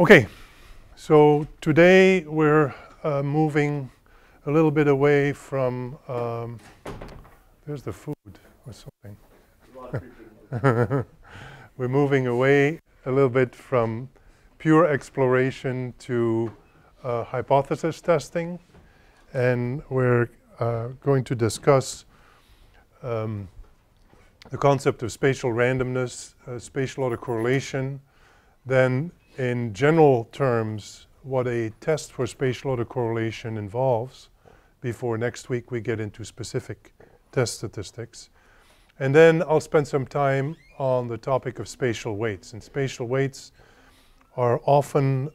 Okay, so today we're moving a little bit away from, there's the food or something. We're moving away a little bit from pure exploration to hypothesis testing, and we're going to discuss the concept of spatial randomness, spatial autocorrelation, then in general terms what a test for spatial autocorrelation involves before next week we get into specific test statistics. And then I'll spend some time on the topic of spatial weights. And spatial weights are often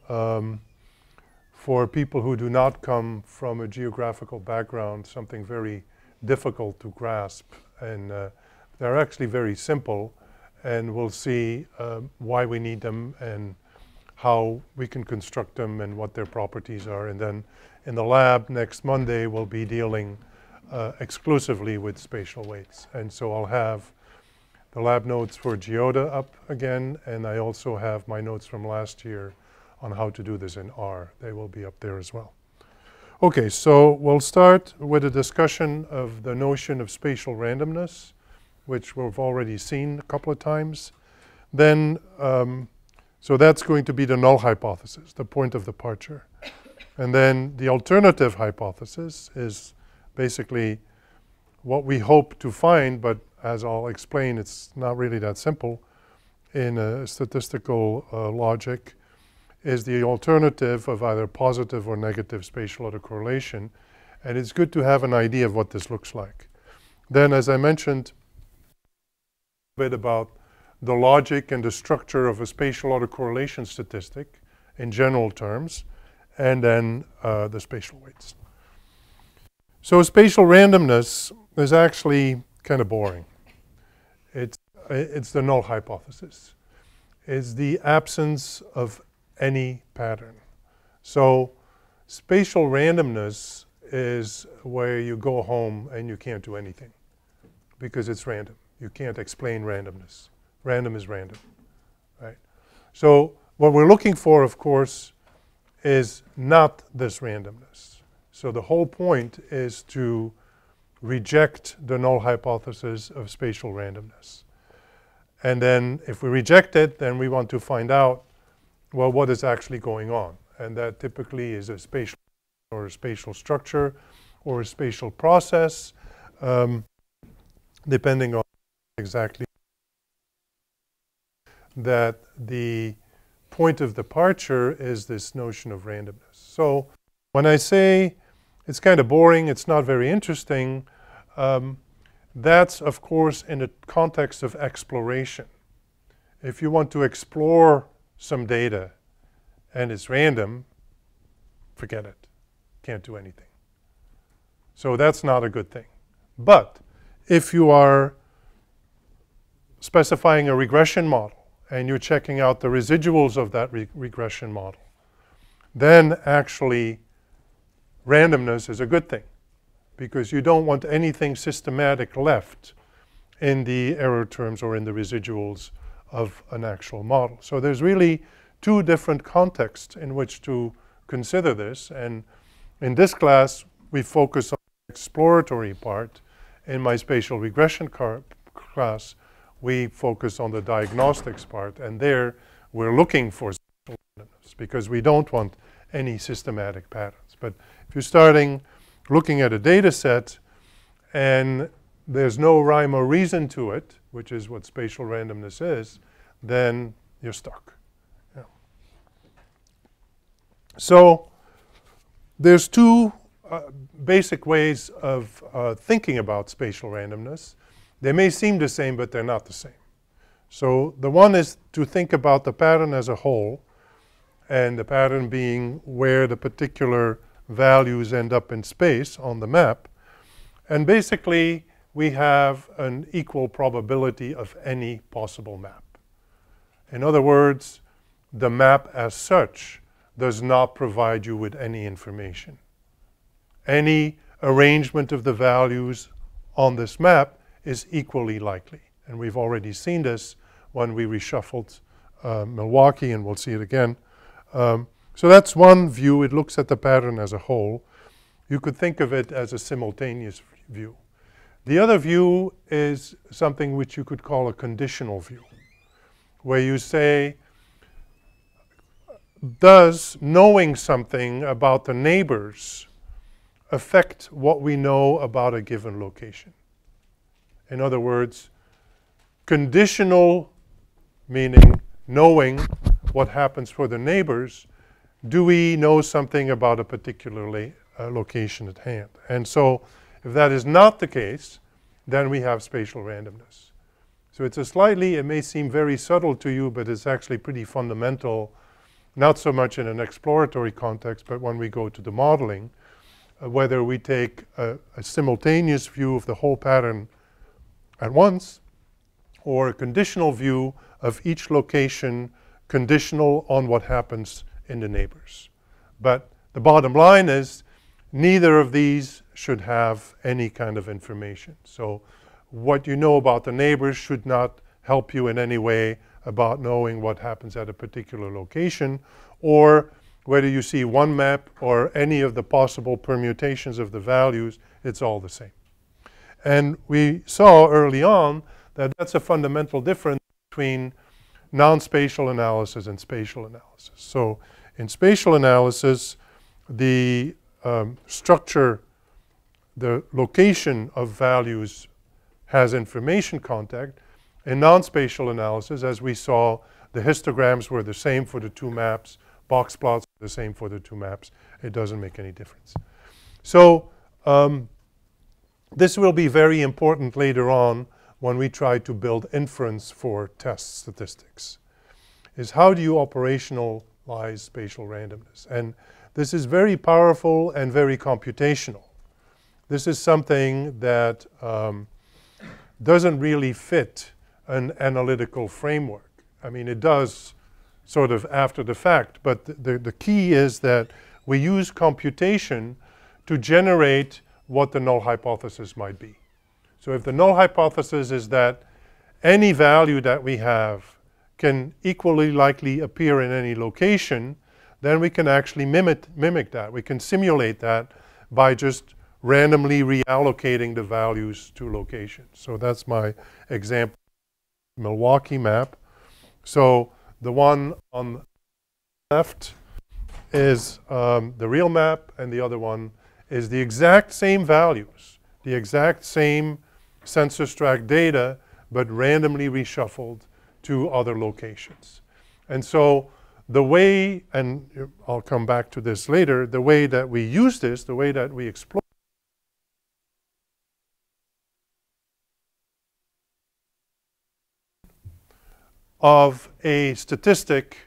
for people who do not come from a geographical background something very difficult to grasp, and they're actually very simple, and we'll see why we need them and how we can construct them and what their properties are. And then in the lab next Monday we'll be dealing exclusively with spatial weights. And so I'll have the lab notes for GeoDa up again, and I also have my notes from last year on how to do this in R. They will be up there as well. Okay, so we'll start with a discussion of the notion of spatial randomness, which we've already seen a couple of times. Then so that's going to be the null hypothesis, the point of departure. And then the alternative hypothesis is basically what we hope to find, but as I'll explain, it's not really that simple in a statistical logic, is the alternative of either positive or negative spatial autocorrelation. And it's good to have an idea of what this looks like. Then, as I mentioned, a bit about the logic and the structure of a spatial autocorrelation statistic in general terms, and then the spatial weights. So spatial randomness is actually kind of boring. It's the null hypothesis. It's the absence of any pattern. So spatial randomness is where you go home and you can't do anything because it's random. You can't explain randomness. Random is random, right? So what we're looking for, of course, is not this randomness. So the whole point is to reject the null hypothesis of spatial randomness. And then if we reject it, then we want to find out, well, what is actually going on? And that typically is a spatial or a spatial structure or a spatial process, depending on exactly that the point of departure is this notion of randomness. So when I say it's kind of boring, it's not very interesting, that's of course in the context of exploration. If you want to explore some data and it's random, forget it. Can't do anything. So that's not a good thing. But if you are specifying a regression model and you're checking out the residuals of that regression model, then actually randomness is a good thing because you don't want anything systematic left in the error terms or in the residuals of an actual model. So there's really two different contexts in which to consider this, and in this class we focus on the exploratory part. In my spatial regression class we focus on the diagnostics part, and there we're looking for spatial randomness because we don't want any systematic patterns. But if you're starting looking at a data set and there's no rhyme or reason to it, which is what spatial randomness is, then you're stuck. Yeah. So there's two basic ways of thinking about spatial randomness. They may seem the same, but they're not the same. So the one is to think about the pattern as a whole, and the pattern being where the particular values end up in space on the map. And basically, we have an equal probability of any possible map. In other words, the map as such does not provide you with any information. Any arrangement of the values on this map is equally likely. And we've already seen this when we reshuffled Milwaukee, and we'll see it again So that's one view. It looks at the pattern as a whole. You could think of it as a simultaneous view. The other view is something which you could call a conditional view, where you say, does knowing something about the neighbors affect what we know about a given location? In other words, conditional meaning knowing what happens for the neighbors, do we know something about a particular location at hand? And so if that is not the case, then we have spatial randomness. So it's it may seem very subtle to you, but it's actually pretty fundamental, not so much in an exploratory context, but when we go to the modeling, whether we take a simultaneous view of the whole pattern at once, or a conditional view of each location conditional on what happens in the neighbors. But the bottom line is neither of these should have any kind of information. So what you know about the neighbors should not help you in any way about knowing what happens at a particular location, or whether you see one map or any of the possible permutations of the values, it's all the same. And we saw early on that that's a fundamental difference between non-spatial analysis and spatial analysis. So in spatial analysis, the structure, the location of values has information contact. In non-spatial analysis, as we saw, the histograms were the same for the two maps, box plots were the same for the two maps. It doesn't make any difference. So this will be very important later on when we try to build inference for test statistics, is how do you operationalize spatial randomness? And this is very powerful and very computational. This is something that doesn't really fit an analytical framework. I mean, it does sort of after the fact, but the key is that we use computation to generate what the null hypothesis might be. So if the null hypothesis is that any value that we have can equally likely appear in any location, then we can actually mimic that. We can simulate that by just randomly reallocating the values to locations. So that's my example, Milwaukee map. So the one on the left is the real map, and the other one is the exact same values, the exact same census tract data, but randomly reshuffled to other locations. And so the way, and I'll come back to this later, the way that we use this, the way that we explore of a statistic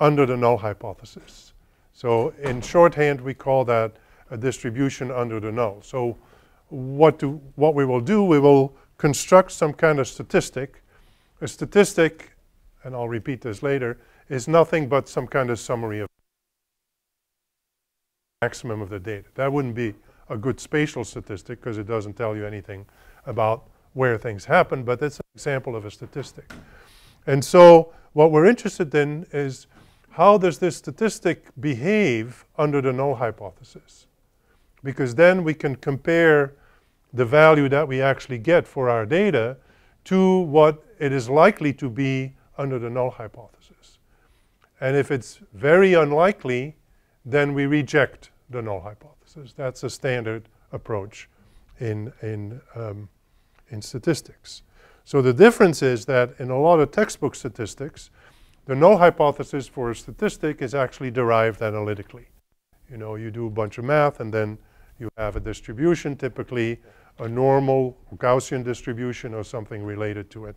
under the null hypothesis. So in shorthand, we call that a distribution under the null. So what we will do, we will construct some kind of statistic. A statistic, and I'll repeat this later, is nothing but some kind of summary of maximum of the data. That wouldn't be a good spatial statistic because it doesn't tell you anything about where things happen, but it's an example of a statistic. And so what we're interested in is how does this statistic behave under the null hypothesis? Because then we can compare the value that we actually get for our data to what it is likely to be under the null hypothesis. And if it's very unlikely, then we reject the null hypothesis. That's a standard approach in statistics. So the difference is that in a lot of textbook statistics, the null hypothesis for a statistic is actually derived analytically. You know, you do a bunch of math and then you have a distribution, typically a normal Gaussian distribution or something related to it.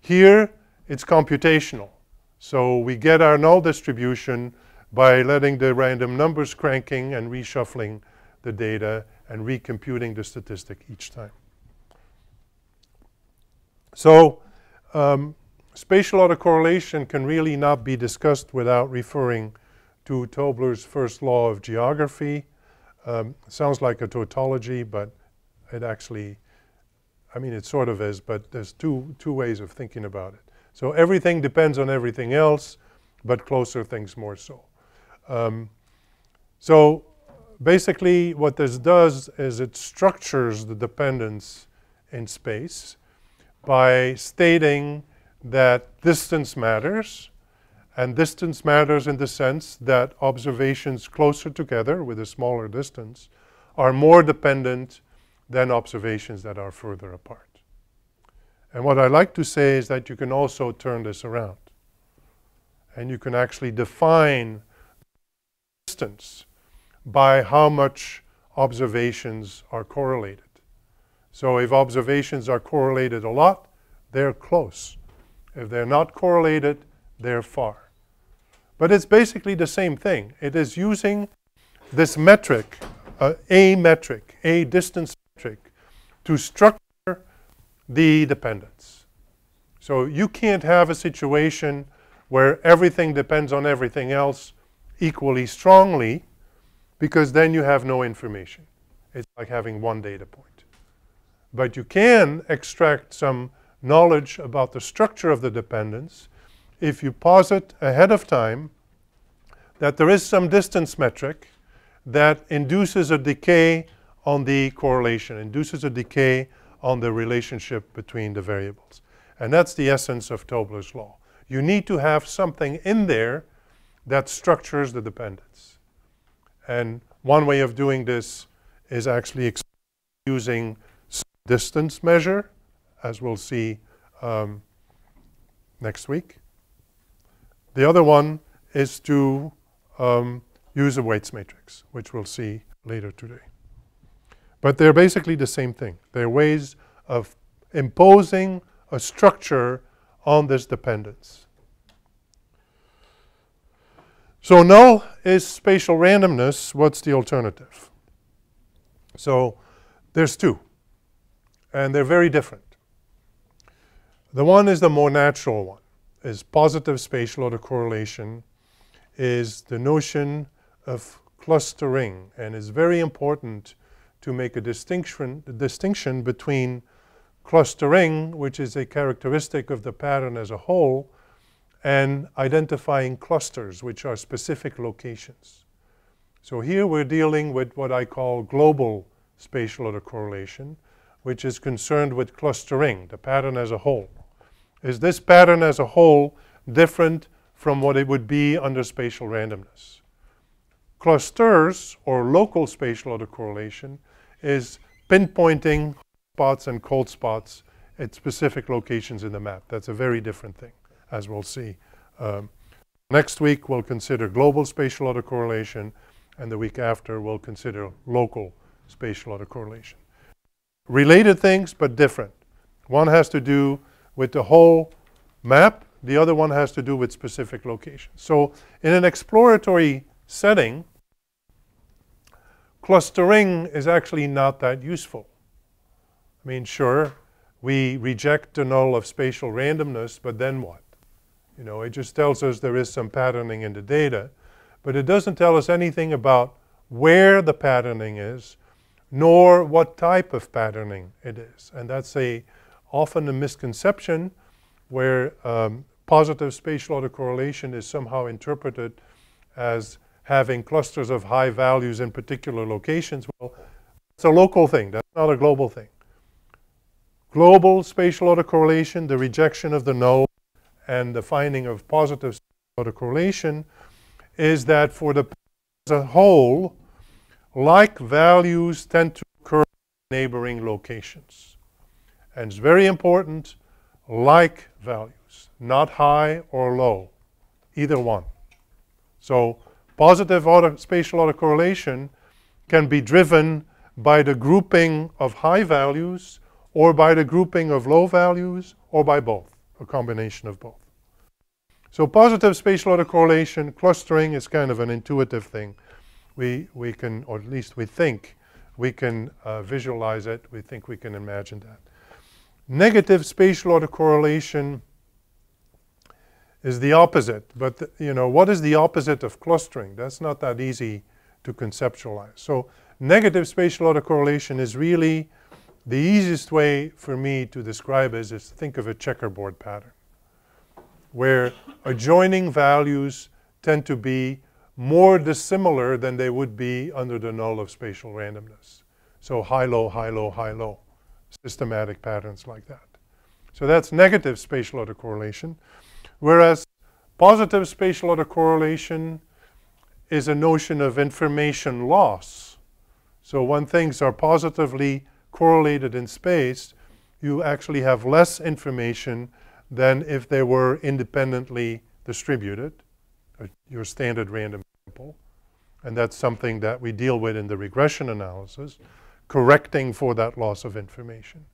Here, it's computational. So we get our null distribution by letting the random numbers cranking and reshuffling the data and recomputing the statistic each time. So spatial autocorrelation can really not be discussed without referring to Tobler's first law of geography. Sounds like a tautology, but it actually, I mean, it sort of is, but there's two ways of thinking about it. So everything depends on everything else. but closer things more so. So basically what this does is it structures the dependence in space by stating that distance matters, and distance matters in the sense that observations closer together with a smaller distance are more dependent than observations that are further apart. And what I like to say is that you can also turn this around. And you can actually define distance by how much observations are correlated. So if observations are correlated a lot, they're close. If they're not correlated, they're far. But it's basically the same thing. It is using this metric, a distance metric, to structure the dependence. So you can't have a situation where everything depends on everything else equally strongly, because then you have no information. It's like having one data point. But you can extract some knowledge about the structure of the dependence if you posit ahead of time that there is some distance metric that induces a decay on the correlation, induces a decay on the relationship between the variables. And that's the essence of Tobler's law. You need to have something in there that structures the dependence. And one way of doing this is actually using distance measure, as we'll see next week. The other one is to use a weights matrix, which we'll see later today. But they're basically the same thing. They're ways of imposing a structure on this dependence. So null is spatial randomness. What's the alternative? So there's two, and they're very different. The one is the more natural one, is positive spatial autocorrelation, is the notion of clustering, and is very important to make a distinction between clustering, which is a characteristic of the pattern as a whole, and identifying clusters, which are specific locations. So here we're dealing with what I call global spatial autocorrelation, which is concerned with clustering, the pattern as a whole. Is this pattern as a whole different from what it would be under spatial randomness? Clusters, or local spatial autocorrelation, is pinpointing spots and cold spots at specific locations in the map. That's a very different thing, as we'll see. Next week we'll consider global spatial autocorrelation, and the week after we'll consider local spatial autocorrelation. Related things, but different. One has to do with the whole map, the other one has to do with specific locations. So in an exploratory setting, clustering is actually not that useful. I mean, sure, we reject the null of spatial randomness, but then what? You know, it just tells us there is some patterning in the data, but it doesn't tell us anything about where the patterning is, nor what type of patterning it is. And that's often a misconception where positive spatial autocorrelation is somehow interpreted as having clusters of high values in particular locations. Well, it's a local thing. That's not a global thing. Global spatial autocorrelation, the rejection of the null and the finding of positive autocorrelation, is that for the as a whole, like values tend to occur in neighboring locations. And it's very important, like values, not high or low, either one. So positive spatial autocorrelation can be driven by the grouping of high values, or by the grouping of low values, or by both, a combination of both. So positive spatial autocorrelation, clustering is kind of an intuitive thing. We can, or at least we think, we can visualize it. We think we can imagine that. Negative spatial autocorrelation is the opposite. But you know, what is the opposite of clustering? That's not that easy to conceptualize. So negative spatial autocorrelation is really the easiest way for me to describe it is to think of a checkerboard pattern. where adjoining values tend to be more dissimilar than they would be under the null of spatial randomness. So high, low, high, low, high, low, systematic patterns like that. So that's negative spatial autocorrelation, whereas positive spatial autocorrelation is a notion of information loss. So when things are positively correlated in space, you actually have less information than if they were independently distributed, your standard random sample. And that's something that we deal with in the regression analysis, correcting for that loss of information.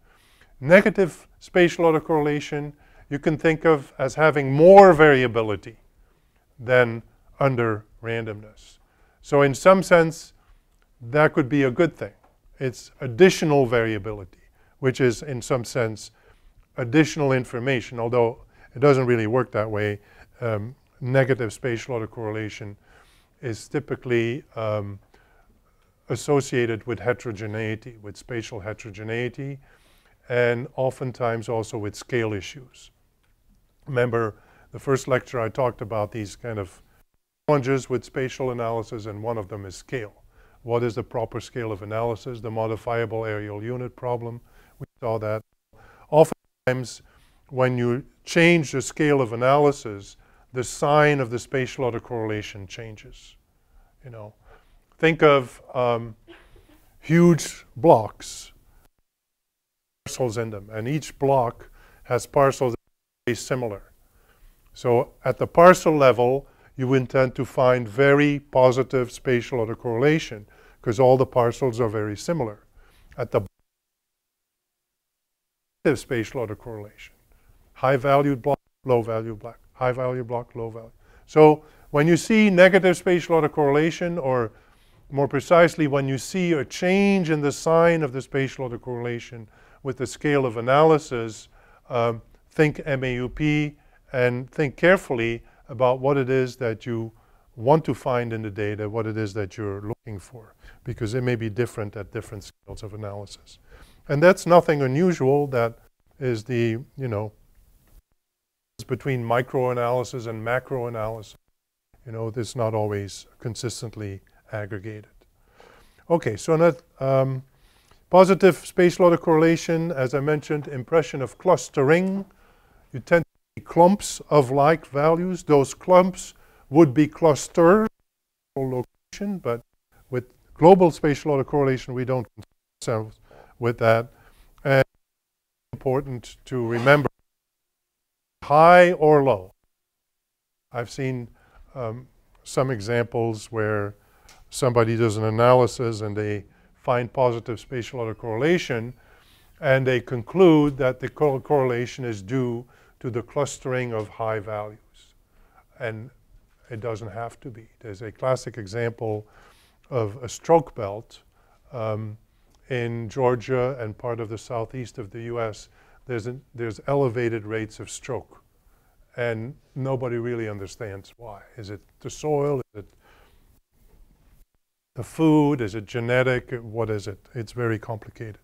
Negative spatial autocorrelation you can think of as having more variability than under randomness. So in some sense, that could be a good thing. It's additional variability, which is in some sense additional information, although it doesn't really work that way. Negative spatial autocorrelation is typically associated with heterogeneity, with spatial heterogeneity, and oftentimes also with scale issues. Remember, the first lecture I talked about these kind of challenges with spatial analysis, and one of them is scale. What is the proper scale of analysis? The modifiable areal unit problem, we saw that. Oftentimes, when you change the scale of analysis, the sign of the spatial autocorrelation changes. You know, think of huge blocks, parcels in them, and each block has parcels that are very similar. So at the parcel level, you intend to find very positive spatial autocorrelation because all the parcels are very similar. At the negative spatial autocorrelation, high-valued block, low-valued block, high-valued block, low-value. So when you see negative spatial autocorrelation, or more precisely, when you see a change in the sign of the spatial autocorrelation with the scale of analysis, think MAUP and think carefully about what it is that you want to find in the data, what it is that you're looking for, because it may be different at different scales of analysis. And that's nothing unusual. That is the, you know, between microanalysis and macroanalysis. You know, it's not always consistently aggregated. Okay, so that positive spatial autocorrelation, as I mentioned, impression of clustering. You tend to see clumps of like values. Those clumps would be clustered location, but with global spatial autocorrelation, we don't concern ourselves with that. And it's important to remember high or low. I've seen some examples where somebody does an analysis and they find positive spatial autocorrelation, and they conclude that the correlation is due to the clustering of high values. And it doesn't have to be. There's a classic example of a stroke belt in Georgia and part of the southeast of the US. There's elevated rates of stroke, and nobody really understands why. Is it the soil? Is it the food? Is it genetic? What is it? It's very complicated.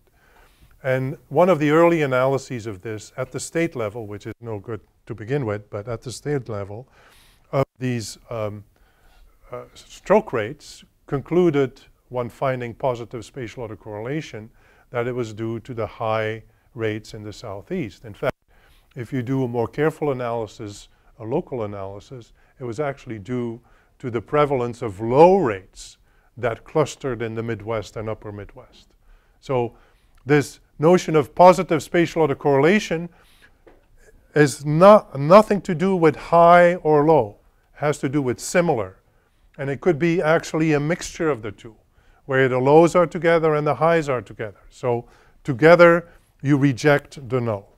And one of the early analyses of this at the state level, which is no good to begin with, but at the state level, of these stroke rates concluded, when finding positive spatial autocorrelation, that it was due to the high rates in the southeast. In fact, if you do a more careful analysis, a local analysis, it was actually due to the prevalence of low rates that clustered in the Midwest and upper Midwest. So this notion of positive spatial autocorrelation is nothing to do with high or low. It has to do with similar. And it could be actually a mixture of the two, where the lows are together and the highs are together. So together, you reject the null.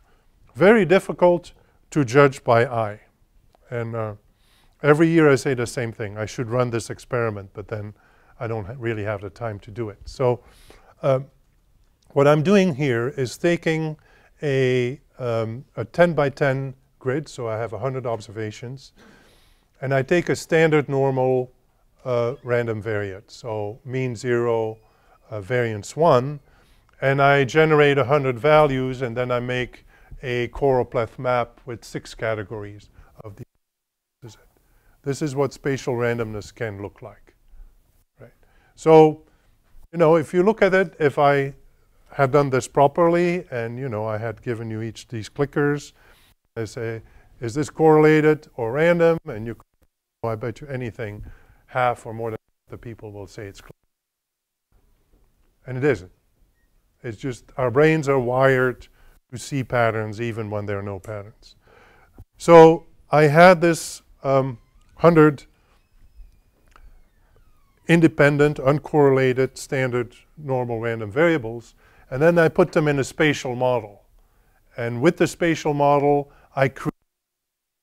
Very difficult to judge by eye. And every year I say the same thing. I should run this experiment, but then I don't really have the time to do it. So what I'm doing here is taking a 10 by 10 grid, so I have 100 observations, and I take a standard normal random variate, so mean 0, variance 1, and I generate 100 values, and then I make a choropleth map with 6 categories of This is it. This is what spatial randomness can look like, right? So, you know, if you look at it, if I had done this properly and, you know, I had given you each these clickers, I say, is this correlated or random? And you, I bet you anything, half or more than the people will say it's correlated. And it isn't. It's just our brains are wired to see patterns even when there are no patterns. So I had this 100 independent, uncorrelated, standard, normal, random variables, and then I put them in a spatial model. And with the spatial model, I create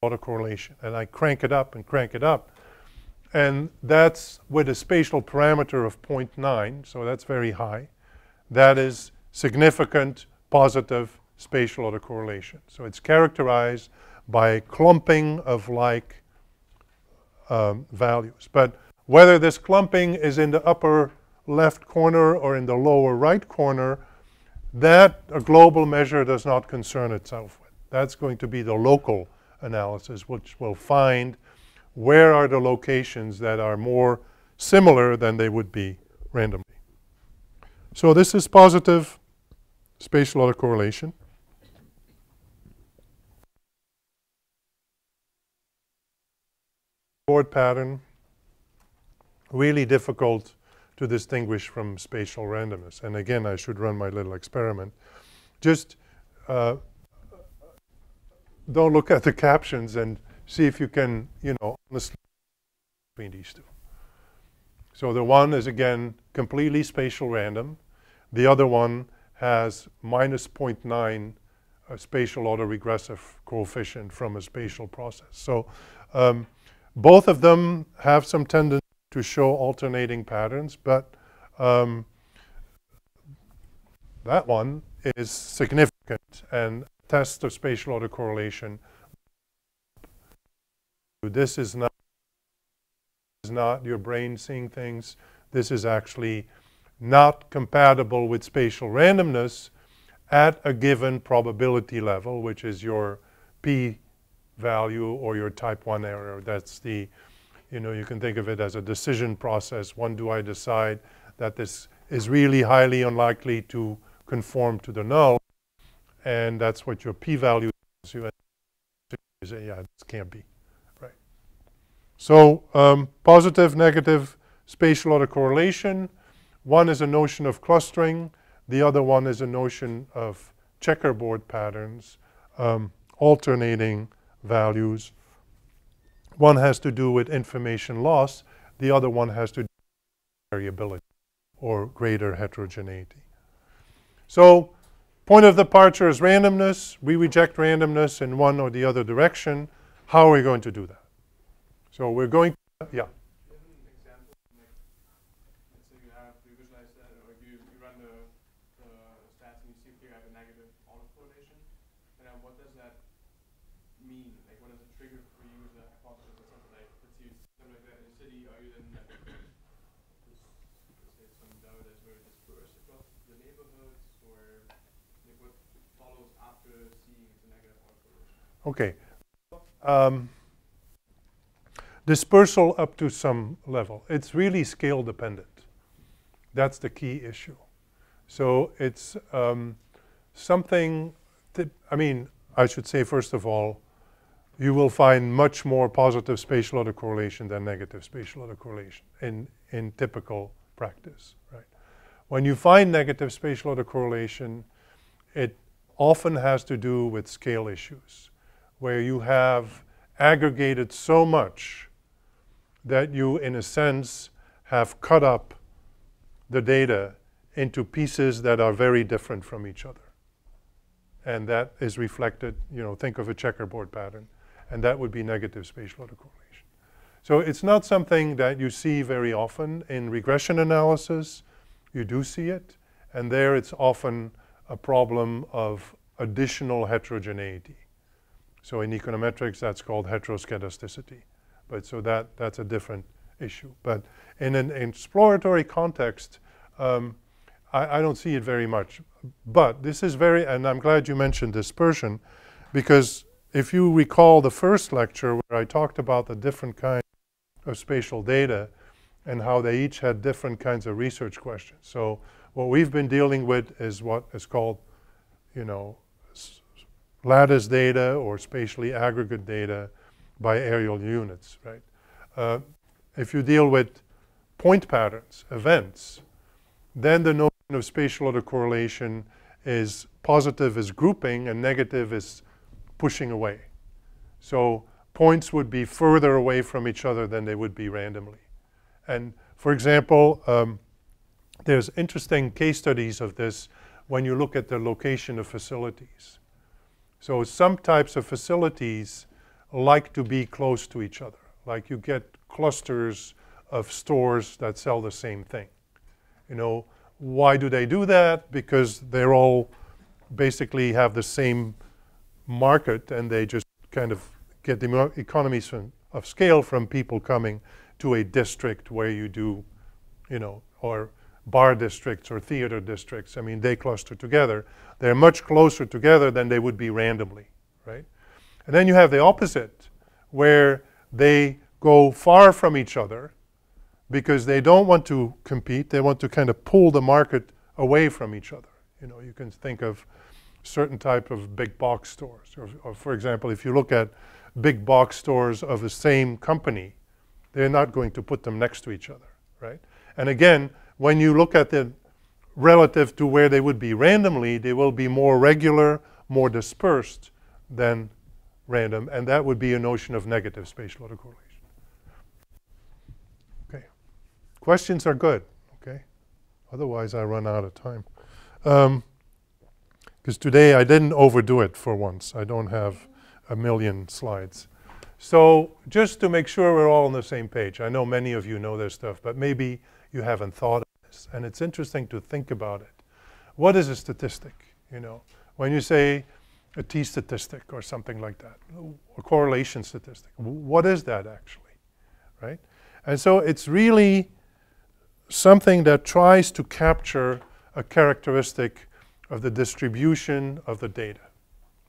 autocorrelation, and I crank it up and crank it up. And that's with a spatial parameter of 0.9, so that's very high. That is significant positive spatial autocorrelation. So it's characterized by clumping of like values. But whether this clumping is in the upper left corner or in the lower right corner, that a global measure does not concern itself with. That's going to be the local analysis, which will find where are the locations that are more similar than they would be randomly. So this is positive spatial autocorrelation. Board pattern, really difficult to distinguish from spatial randomness. And again, I should run my little experiment. Just don't look at the captions and see if you can, you know, honestly between these two. So the one is, again, completely spatial random. The other one has minus 0.9 spatial autoregressive coefficient from a spatial process. So both of them have some tendency to show alternating patterns, but that one is significant, and test of spatial autocorrelation. This is not your brain seeing things. This is actually not compatible with spatial randomness at a given probability level, which is your p value or your type 1 error. That's the, you know, you can think of it as a decision process. When do I decide that this is really highly unlikely to conform to the null? And that's what your p-value is. You say, yeah, this can't be, right? So positive, negative spatial autocorrelation. One is a notion of clustering. The other one is a notion of checkerboard patterns, alternating values. One has to do with information loss. The other one has to do with variability or greater heterogeneity. So point of departure is randomness. We reject randomness in one or the other direction. How are we going to do that? So we're going to, yeah. Okay. Dispersal up to some level. It's really scale dependent. That's the key issue. So it's something that, I mean, I should say first of all, you will find much more positive spatial autocorrelation than negative spatial autocorrelation in typical practice, right? When you find negative spatial autocorrelation, it often has to do with scale issues, where you have aggregated so much that you, in a sense, have cut up the data into pieces that are very different from each other. And that is reflected, you know, think of a checkerboard pattern, and that would be negative spatial autocorrelation. So it's not something that you see very often. In regression analysis, you do see it, and there it's often a problem of additional heterogeneity. So in econometrics, that's called heteroskedasticity. But so that's a different issue. But in an exploratory context, I don't see it very much. But this is very, and I'm glad you mentioned dispersion, because if you recall the first lecture where I talked about the different kinds of spatial data and how they each had different kinds of research questions. So what we've been dealing with is what is called, you know, lattice data or spatially aggregate data by areal units, right? If you deal with point patterns, events, then the notion of spatial autocorrelation is positive is grouping and negative is pushing away. So points would be further away from each other than they would be randomly. And for example, there's interesting case studies of this when you look at the location of facilities. So some types of facilities like to be close to each other. Like you get clusters of stores that sell the same thing. You know, why do they do that? Because they're all basically have the same market and they just kind of get the economies of scale from people coming to a district where you do, you know, or bar districts or theater districts. I mean, they cluster together. They're much closer together than they would be randomly, right? And then you have the opposite, where they go far from each other because they don't want to compete. They want to kind of pull the market away from each other. You know, you can think of certain type of big box stores. Or for example, if you look at big box stores of the same company, they're not going to put them next to each other, right? And again, when you look at them relative to where they would be randomly, they will be more regular, more dispersed than random, and that would be a notion of negative spatial autocorrelation. Okay. Questions are good, okay? Otherwise, I run out of time. Because today I didn't overdo it for once. I don't have a million slides. So just to make sure we're all on the same page, I know many of you know this stuff, but maybe you haven't thought of this. And it's interesting to think about it. What is a statistic? You know, when you say a t-statistic or something like that, a correlation statistic, what is that actually, right? And so it's really something that tries to capture a characteristic of the distribution of the data,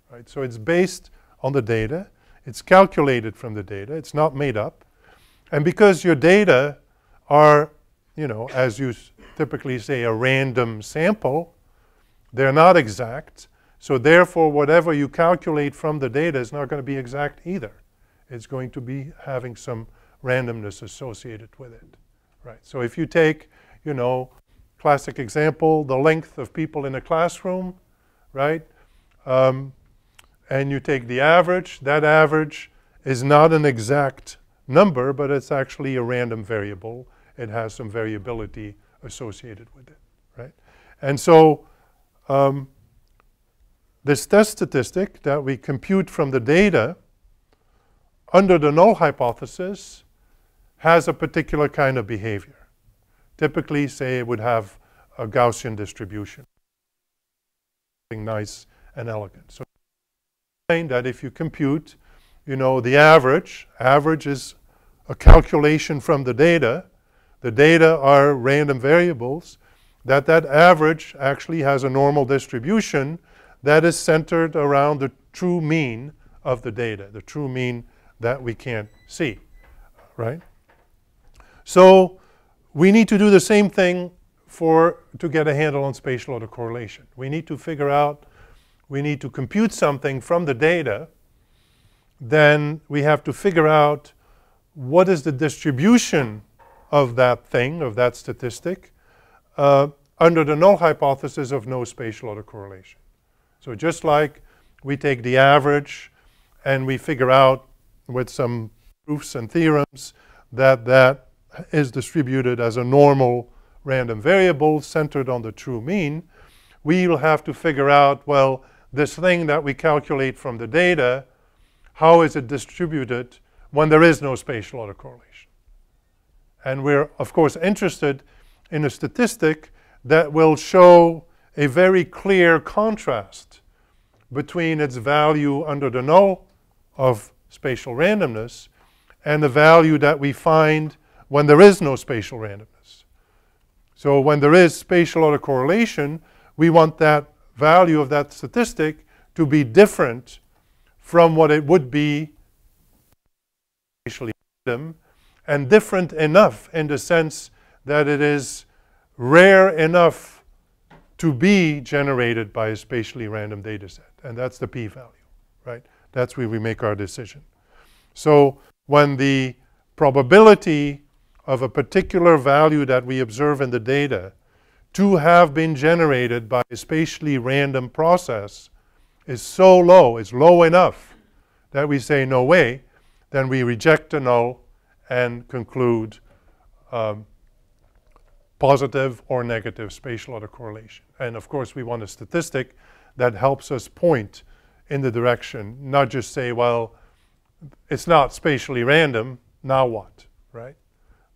right? So it's based on the data. It's calculated from the data. It's not made up. And because your data are, you know, as you typically say, a random sample, they're not exact. So therefore, whatever you calculate from the data is not going to be exact either. It's going to be having some randomness associated with it, right? So if you take, you know, classic example, the length of people in a classroom, right? And you take the average, that average is not an exact number, but it's actually a random variable. It has some variability associated with it, right? And so this test statistic that we compute from the data under the null hypothesis has a particular kind of behavior. Typically, say it would have a Gaussian distribution, something nice and elegant. So that if you compute, you know, the average is a calculation from the data are random variables, that average actually has a normal distribution that is centered around the true mean of the data, the true mean that we can't see, right? So we need to do the same thing to get a handle on spatial autocorrelation. We need to figure out, we need to compute something from the data, then we have to figure out what is the distribution of that thing, of that statistic, under the null hypothesis of no spatial autocorrelation. So just like we take the average and we figure out with some proofs and theorems that is distributed as a normal random variable centered on the true mean, we will have to figure out, well, this thing that we calculate from the data, how is it distributed when there is no spatial autocorrelation? And we're, of course, interested in a statistic that will show a very clear contrast between its value under the null of spatial randomness and the value that we find when there is no spatial randomness. So when there is spatial autocorrelation, we want that value of that statistic to be different from what it would be spatially random, and different enough in the sense that it is rare enough to be generated by a spatially random data set. And that's the p-value, right? That's where we make our decision. So when the probability of a particular value that we observe in the data to have been generated by a spatially random process is so low, it's low enough that we say no way, then we reject the null and conclude positive or negative spatial autocorrelation. And of course we want a statistic that helps us point in the direction, not just say, well, it's not spatially random, now what, right?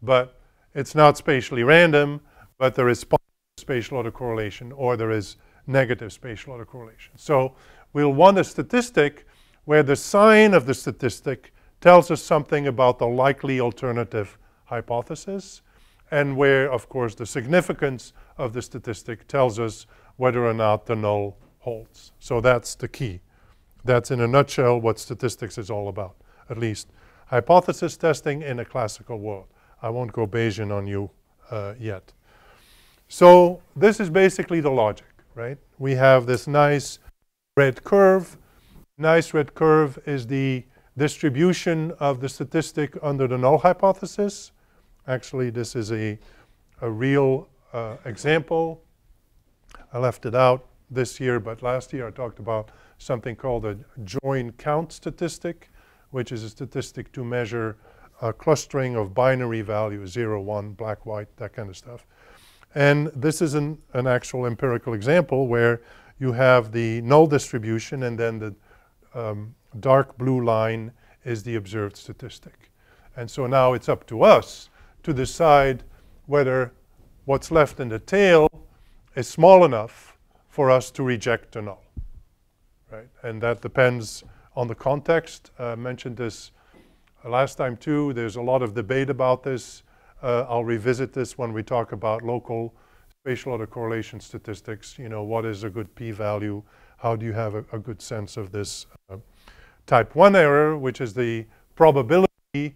But it's not spatially random, but there is positive spatial autocorrelation or there is negative spatial autocorrelation. So we'll want a statistic where the sign of the statistic tells us something about the likely alternative hypothesis, and where, of course, the significance of the statistic tells us whether or not the null holds. So that's the key. That's in a nutshell what statistics is all about, at least hypothesis testing in a classical world. I won't go Bayesian on you yet. So this is basically the logic, right? We have this nice red curve. Nice red curve is the distribution of the statistic under the null hypothesis. Actually, this is a real example. I left it out this year, but last year I talked about something called a join count statistic, which is a statistic to measure a clustering of binary values, 0, 1, black, white, that kind of stuff. And this is an actual empirical example where you have the null distribution and then the dark blue line is the observed statistic. And so now it's up to us to decide whether what's left in the tail is small enough for us to reject the null, right? And that depends on the context. I mentioned this last time too. There's a lot of debate about this. I'll revisit this when we talk about local spatial autocorrelation statistics. You know, what is a good p-value? How do you have a good sense of this type 1 error, which is the probability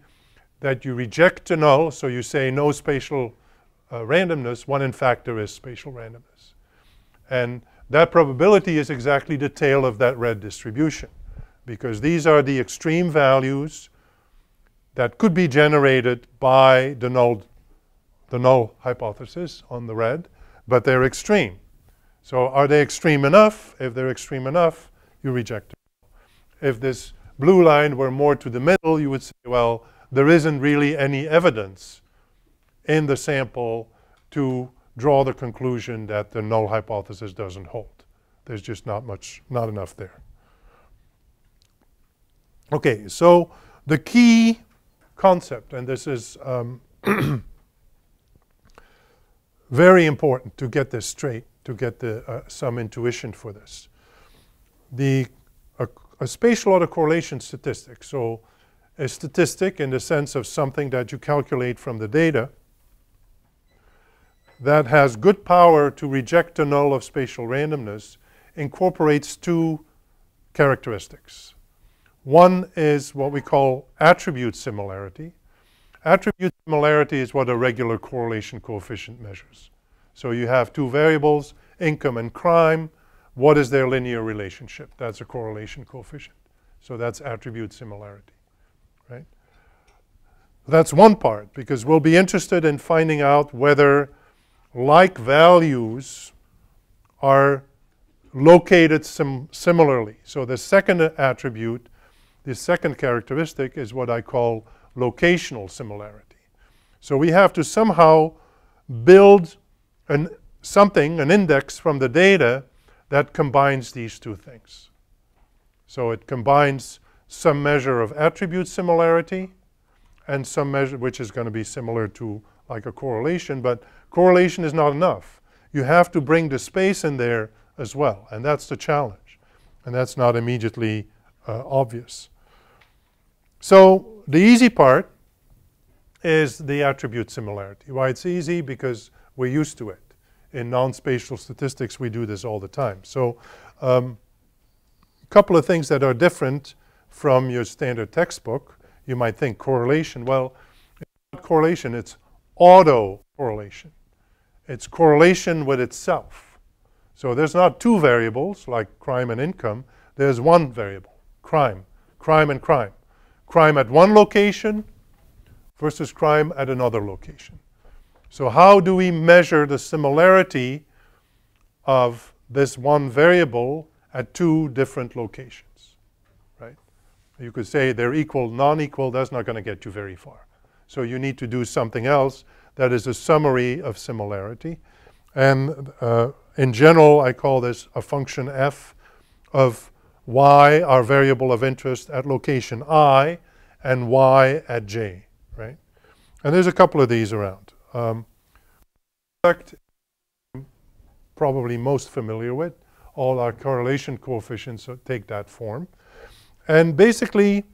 that you reject a null, so you say no spatial randomness, when in fact there is spatial randomness. And that probability is exactly the tail of that red distribution, because these are the extreme values that could be generated by the null hypothesis on the red, but they're extreme. So are they extreme enough? If they're extreme enough, you reject it. If this blue line were more to the middle, you would say, well, there isn't really any evidence in the sample to draw the conclusion that the null hypothesis doesn't hold. There's just not enough there. Okay, so the key concept, and this is very important to get this straight, to get some intuition for this. A spatial autocorrelation statistic, so a statistic in the sense of something that you calculate from the data that has good power to reject the null of spatial randomness, incorporates two characteristics. One is what we call attribute similarity. Attribute similarity is what a regular correlation coefficient measures. So you have two variables, income and crime. What is their linear relationship? That's a correlation coefficient. So that's attribute similarity, right? That's one part, because we'll be interested in finding out whether like values are located similarly. So the second attribute, the second characteristic, is what I call locational similarity. So we have to somehow build an index from the data that combines these two things. So it combines some measure of attribute similarity and some measure which is going to be similar to like a correlation, but correlation is not enough. You have to bring the space in there as well, and that's the challenge. And that's not immediately obvious. So the easy part is the attribute similarity. Why it's easy? Because we're used to it. In non-spatial statistics, we do this all the time. So a couple of things that are different from your standard textbook. You might think correlation. Well, it's not correlation, it's autocorrelation. It's correlation with itself. So there's not two variables like crime and income. There's one variable, crime, crime and crime. Crime at one location versus crime at another location. So how do we measure the similarity of this one variable at two different locations, right? You could say they're equal, non-equal. That's not going to get you very far. So you need to do something else that is a summary of similarity. And in general, I call this a function f of y, our variable of interest at location I, and y at j, right? And there's a couple of these around. Product, probably most familiar with. All our correlation coefficients take that form. And basically,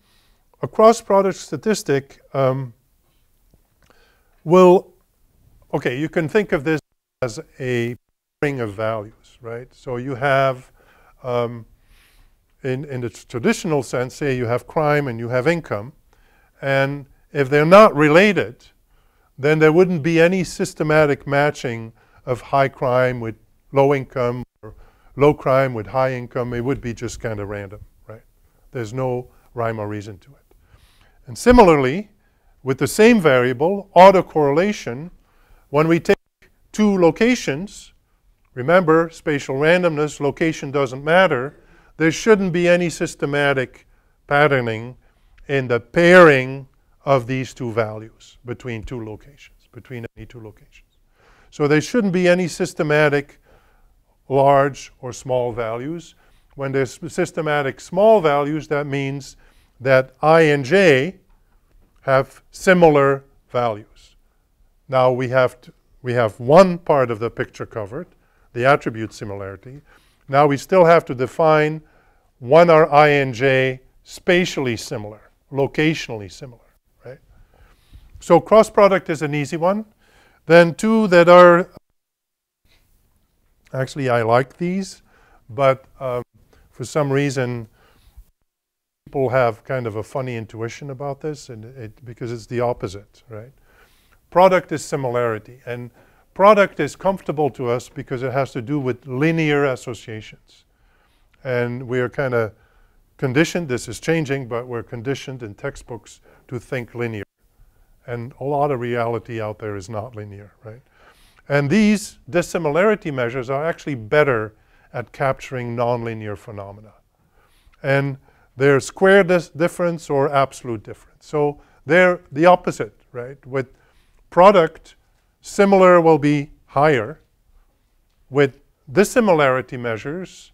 a cross-product statistic okay, you can think of this as a string of values, right? So you have, in the traditional sense, say you have crime and you have income. And if they're not related, then there wouldn't be any systematic matching of high crime with low income or low crime with high income. It would be just kind of random, right? There's no rhyme or reason to it. And similarly, with the same variable, autocorrelation, when we take two locations, remember, spatial randomness, location doesn't matter, there shouldn't be any systematic patterning in the pairing of these two values between two locations, between any two locations. So there shouldn't be any systematic large or small values. When there's systematic small values, that means that I and j have similar values. Now we have one part of the picture covered, the attribute similarity. Now we still have to define when are I and j spatially similar, locationally similar, right? So cross product is an easy one. Then two that are, actually I like these, but for some reason people have kind of a funny intuition about this, and because it's the opposite, right? Product is similarity, and product is comfortable to us because it has to do with linear associations. And we are kind of conditioned, this is changing, but we're conditioned in textbooks to think linear. And a lot of reality out there is not linear, right? And these dissimilarity measures are actually better at capturing nonlinear phenomena. And they're square difference or absolute difference. So they're the opposite, right? With product, similar will be higher. With dissimilarity measures,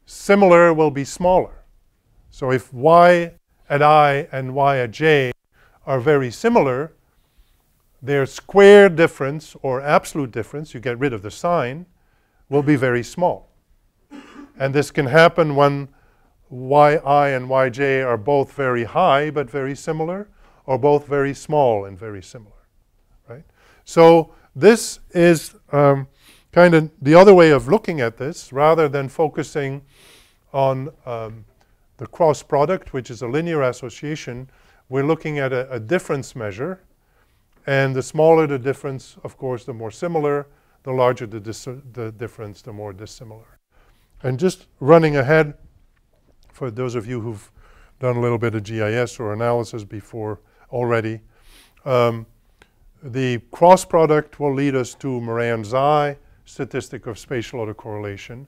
similar will be smaller. So if y at I and y at j are very similar, their square difference or absolute difference, you get rid of the sign, will be very small. And this can happen when yi and yj are both very high but very similar, or both very small and very similar, right? So this is kind of the other way of looking at this. Rather than focusing on the cross product, which is a linear association, we're looking at a difference measure. And the smaller the difference, of course, the more similar. The larger the difference, the more dissimilar. And just running ahead, for those of you who've done a little bit of GIS or analysis before already, the cross product will lead us to Moran's I, statistic of spatial autocorrelation.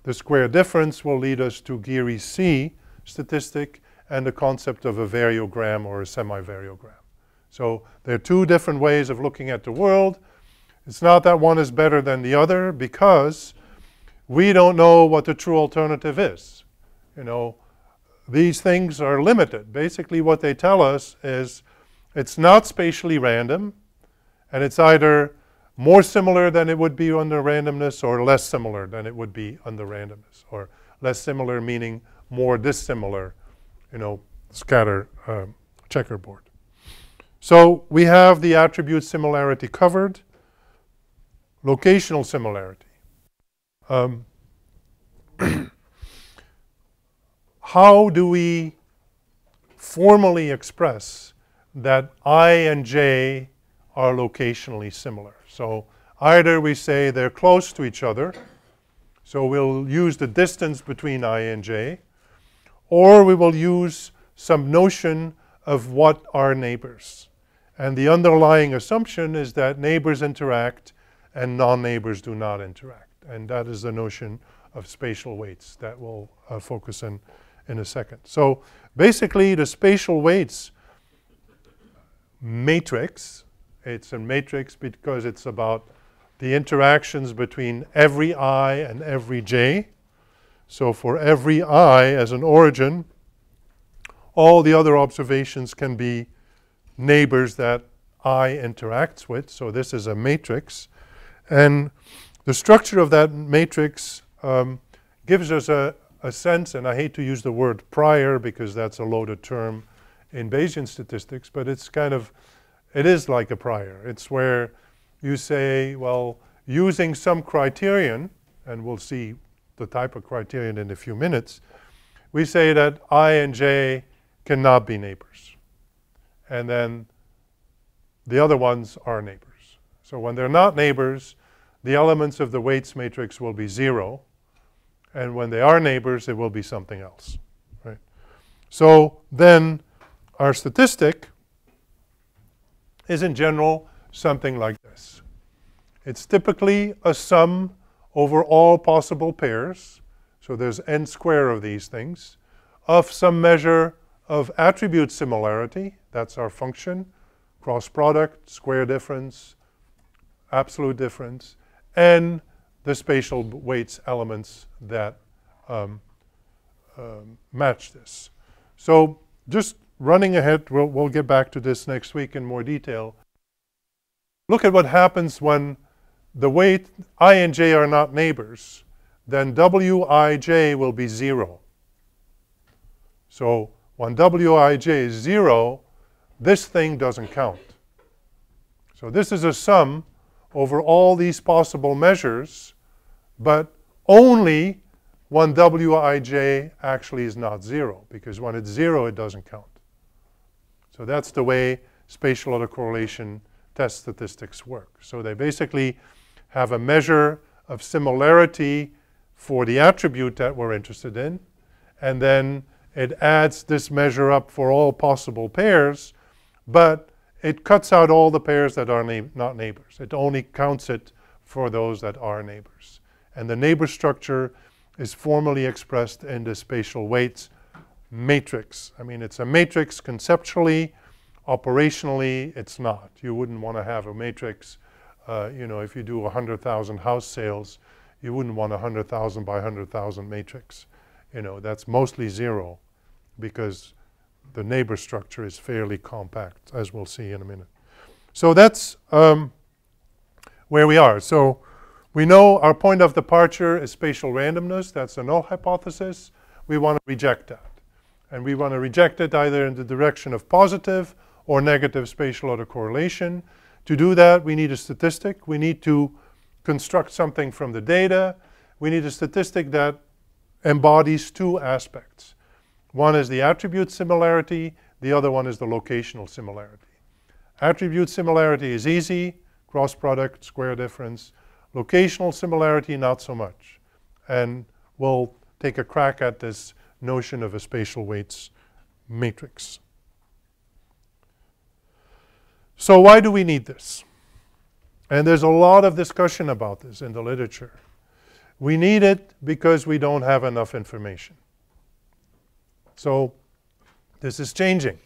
The square difference will lead us to Geary's C, statistic, and the concept of a variogram or a semi-variogram. So there are two different ways of looking at the world. It's not that one is better than the other because we don't know what the true alternative is. You know, these things are limited. Basically what they tell us is it's not spatially random, and it's either more similar than it would be under randomness or less similar than it would be under randomness, or less similar meaning more dissimilar, you know, scatter checkerboard. So we have the attribute similarity covered. Locational similarity. How do we formally express that I and j are locationally similar. So either we say they're close to each other, so we'll use the distance between I and j, or we will use some notion of what are neighbors. And the underlying assumption is that neighbors interact and non-neighbors do not interact. And that is the notion of spatial weights that we'll focus in a second. So basically the spatial weights matrix, it's a matrix because it's about the interactions between every I and every j. So for every I as an origin, all the other observations can be neighbors that I interacts with. So this is a matrix. And the structure of that matrix gives us a sense, and I hate to use the word prior because that's a loaded term in Bayesian statistics, but it's kind of, it is like a prior. It's where you say, well, using some criterion, and we'll see the type of criterion in a few minutes, we say that I and j cannot be neighbors. And then the other ones are neighbors. So when they're not neighbors, the elements of the weights matrix will be 0. And when they are neighbors, it will be something else. Right? So then our statistic is in general something like this. It's typically a sum over all possible pairs. So there's n square of these things, of some measure of attribute similarity. That's our function. Cross product, square difference, absolute difference, and the spatial weights elements that match this. So just running ahead, we'll get back to this next week in more detail. Look at what happens when the weight I and j are not neighbors. Then wij will be 0. So when wij is 0, this thing doesn't count. So this is a sum over all these possible measures, but only when wij actually is not 0, because when it's 0, it doesn't count. So that's the way spatial autocorrelation test statistics work. So they basically have a measure of similarity for the attribute that we're interested in, and then it adds this measure up for all possible pairs, but it cuts out all the pairs that are not neighbors. It only counts it for those that are neighbors. And the neighbor structure is formally expressed in the spatial weights matrix. I mean, it's a matrix conceptually. Operationally, it's not. You wouldn't want to have a matrix, you know, if you do 100,000 house sales, you wouldn't want a 100,000 by 100,000 matrix. You know, that's mostly 0 because the neighbor structure is fairly compact, as we'll see in a minute. So that's where we are. So we know our point of departure is spatial randomness. That's a null hypothesis. We want to reject that. And we want to reject it either in the direction of positive or negative spatial autocorrelation. To do that, we need a statistic. We need to construct something from the data. We need a statistic that embodies two aspects. One is the attribute similarity. The other one is the locational similarity. Attribute similarity is easy, cross product, square difference. Locational similarity, not so much. And we'll take a crack at this notion of a spatial weights matrix. So why do we need this? And there's a lot of discussion about this in the literature. We need it because we don't have enough information. So this is changing.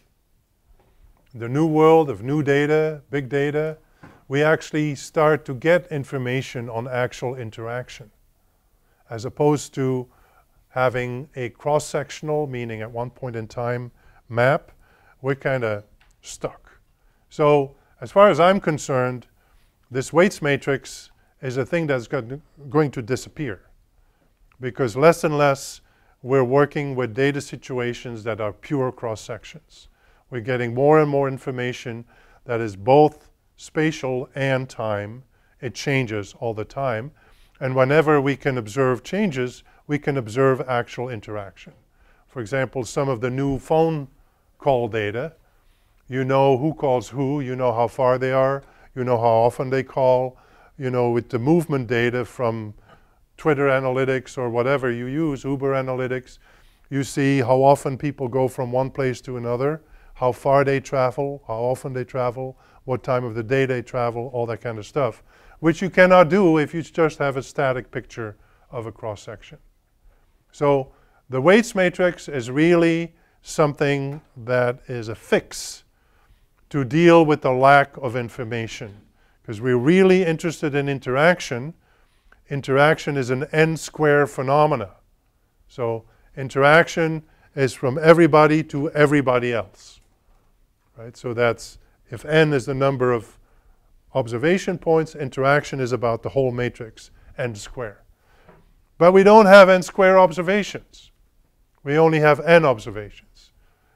The new world of new data, big data, we actually start to get information on actual interaction, as opposed to having a cross-sectional, meaning at one point in time, map. We're kind of stuck. So as far as I'm concerned, this weights matrix is a thing that's going to disappear, because less and less we're working with data situations that are pure cross-sections. We're getting more and more information that is both spatial and time. It changes all the time. And whenever we can observe changes, we can observe actual interaction. For example, some of the new phone call data. You know who calls who, you know how far they are, you know how often they call. You know, with the movement data from Twitter analytics or whatever you use, Uber analytics, you see how often people go from one place to another, how far they travel, how often they travel, what time of the day they travel, all that kind of stuff, which you cannot do if you just have a static picture of a cross-section. So the weights matrix is really something that is a fix to deal with the lack of information, because we're really interested in interaction. Interaction is an n-square phenomena. So interaction is from everybody to everybody else, right? So that's, if n is the number of observation points, interaction is about the whole matrix, n square. But we don't have n square observations. We only have n observations.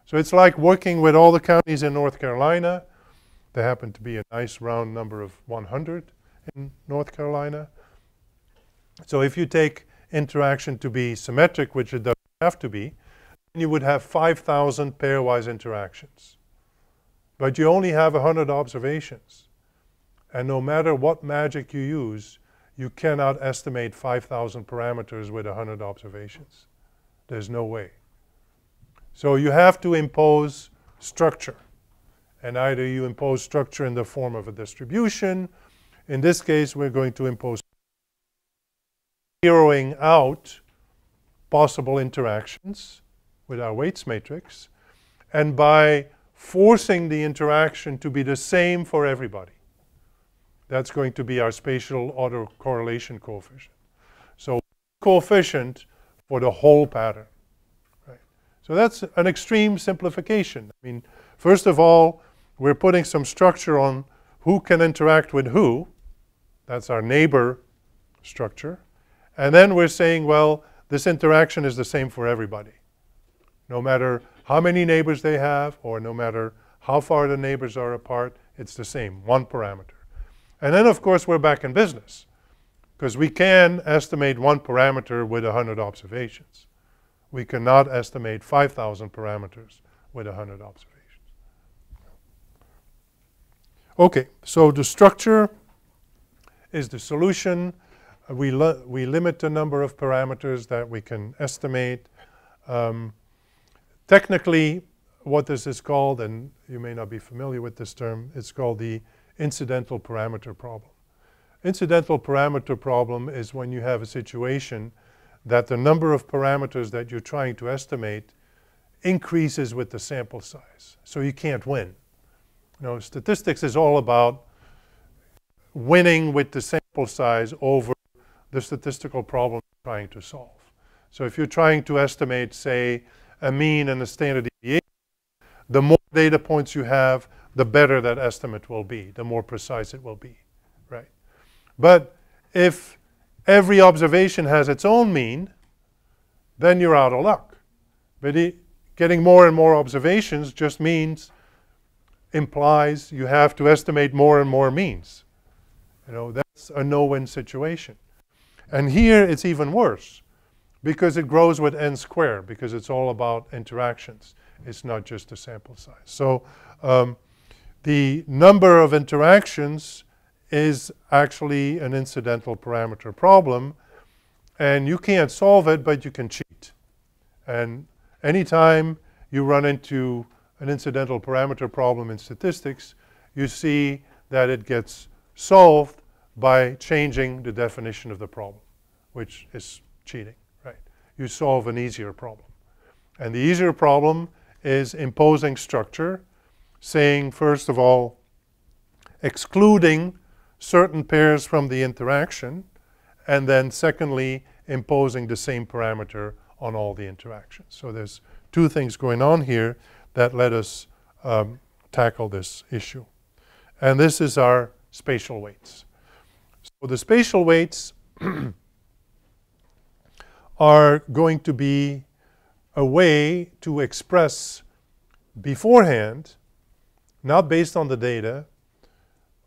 So it's like working with all the counties in North Carolina. There happen to be a nice round number of 100 in North Carolina. So if you take interaction to be symmetric, which it doesn't have to be, then you would have 5,000 pairwise interactions. But you only have 100 observations. And no matter what magic you use, you cannot estimate 5,000 parameters with 100 observations. There's no way. So you have to impose structure. And either you impose structure in the form of a distribution. In this case, we're going to impose zeroing out possible interactions with our weights matrix, and by forcing the interaction to be the same for everybody. That's going to be our spatial autocorrelation coefficient. So coefficient for the whole pattern. Right? So that's an extreme simplification. I mean, first of all, we're putting some structure on who can interact with who. That's our neighbor structure. And then we're saying, well, this interaction is the same for everybody. No matter how many neighbors they have, or no matter how far the neighbors are apart, it's the same, one parameter. And then, of course, we're back in business, because we can estimate one parameter with 100 observations. We cannot estimate 5,000 parameters with 100 observations. Okay, so the structure is the solution. We limit the number of parameters that we can estimate. Technically, what this is called, and you may not be familiar with this term, it's called the incidental parameter problem. Incidental parameter problem is when you have a situation that the number of parameters that you're trying to estimate increases with the sample size. So you can't win. You know, statistics is all about winning with the sample size over the statistical problem you're trying to solve. So if you're trying to estimate, say, a mean and a standard deviation, the more data points you have, the better that estimate will be, the more precise it will be, right? But if every observation has its own mean, then you're out of luck. But getting more and more observations just implies you have to estimate more and more means. You know, that's a no-win situation. And here it's even worse, because it grows with n squared, because it's all about interactions. It's not just a sample size. So the number of interactions is actually an incidental parameter problem, and you can't solve it, but you can cheat. And anytime you run into an incidental parameter problem in statistics, you see that it gets solved by changing the definition of the problem, which is cheating, right? You solve an easier problem. And the easier problem is imposing structure, saying, first of all, excluding certain pairs from the interaction, and then secondly, imposing the same parameter on all the interactions. So there's two things going on here that let us tackle this issue. And this is our spatial weights. So the spatial weights are going to be a way to express beforehand, not based on the data,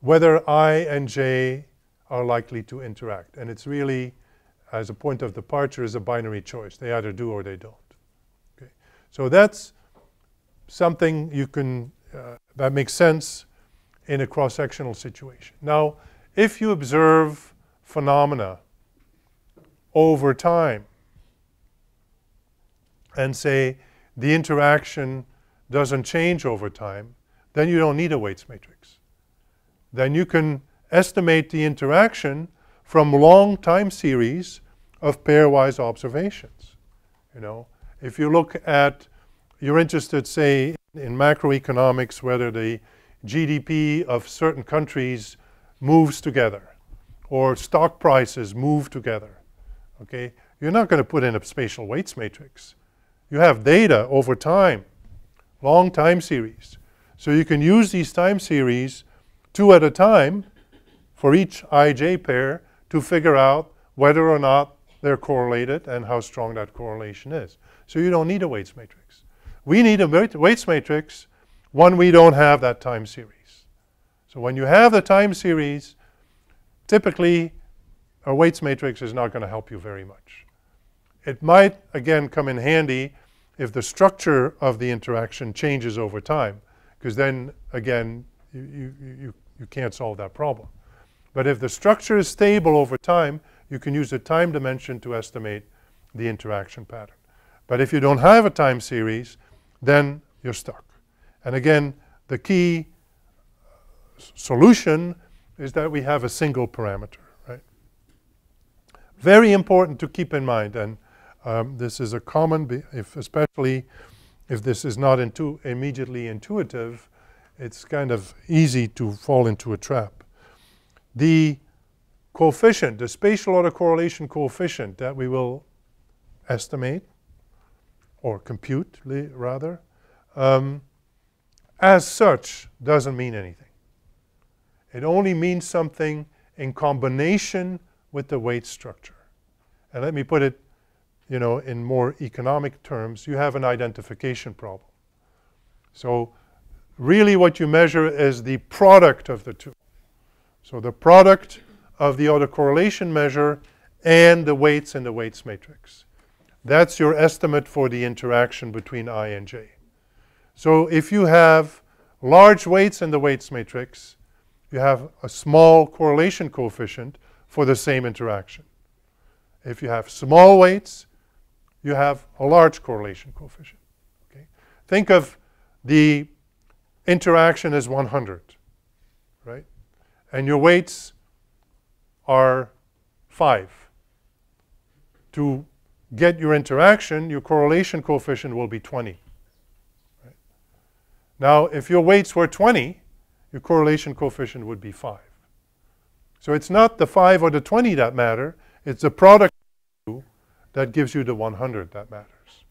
whether I and j are likely to interact. And it's really, as a point of departure, is a binary choice. They either do or they don't. Okay. So that's something you can, that makes sense in a cross-sectional situation. Now, if you observe phenomena over time and say the interaction doesn't change over time, then you don't need a weights matrix. Then you can estimate the interaction from long time series of pairwise observations. You know, if you look at, you're interested, say, in macroeconomics, whether the GDP of certain countries moves together or stock prices move together, okay? You're not going to put in a spatial weights matrix. You have data over time, long time series. So you can use these time series 2 at a time for each ij pair to figure out whether or not they're correlated and how strong that correlation is. So you don't need a weights matrix. We need a weights matrix when we don't have that time series. So when you have the time series, typically a weights matrix is not going to help you very much. It might, again, come in handy if the structure of the interaction changes over time, because then, again, you can't solve that problem. But if the structure is stable over time, you can use the time dimension to estimate the interaction pattern. But if you don't have a time series, then you're stuck. And again, the key solution is that we have a single parameter, right? Very important to keep in mind, and this is a common, especially if this is not immediately intuitive, it's kind of easy to fall into a trap. The coefficient, the spatial autocorrelation coefficient that we will estimate, or compute rather, as such doesn't mean anything. It only means something in combination with the weight structure. And let me put it, you know, in more economic terms. You have an identification problem. So really what you measure is the product of the two. So the product of the autocorrelation measure and the weights in the weights matrix. That's your estimate for the interaction between I and j. So if you have large weights in the weights matrix, you have a small correlation coefficient for the same interaction. If you have small weights, you have a large correlation coefficient. Okay? Think of the interaction as 100, right? And your weights are 5. To get your interaction, your correlation coefficient will be 20. Right? Now, if your weights were 20, your correlation coefficient would be 5. So it's not the 5 or the 20 that matter, it's the product that gives you the 100 that matters.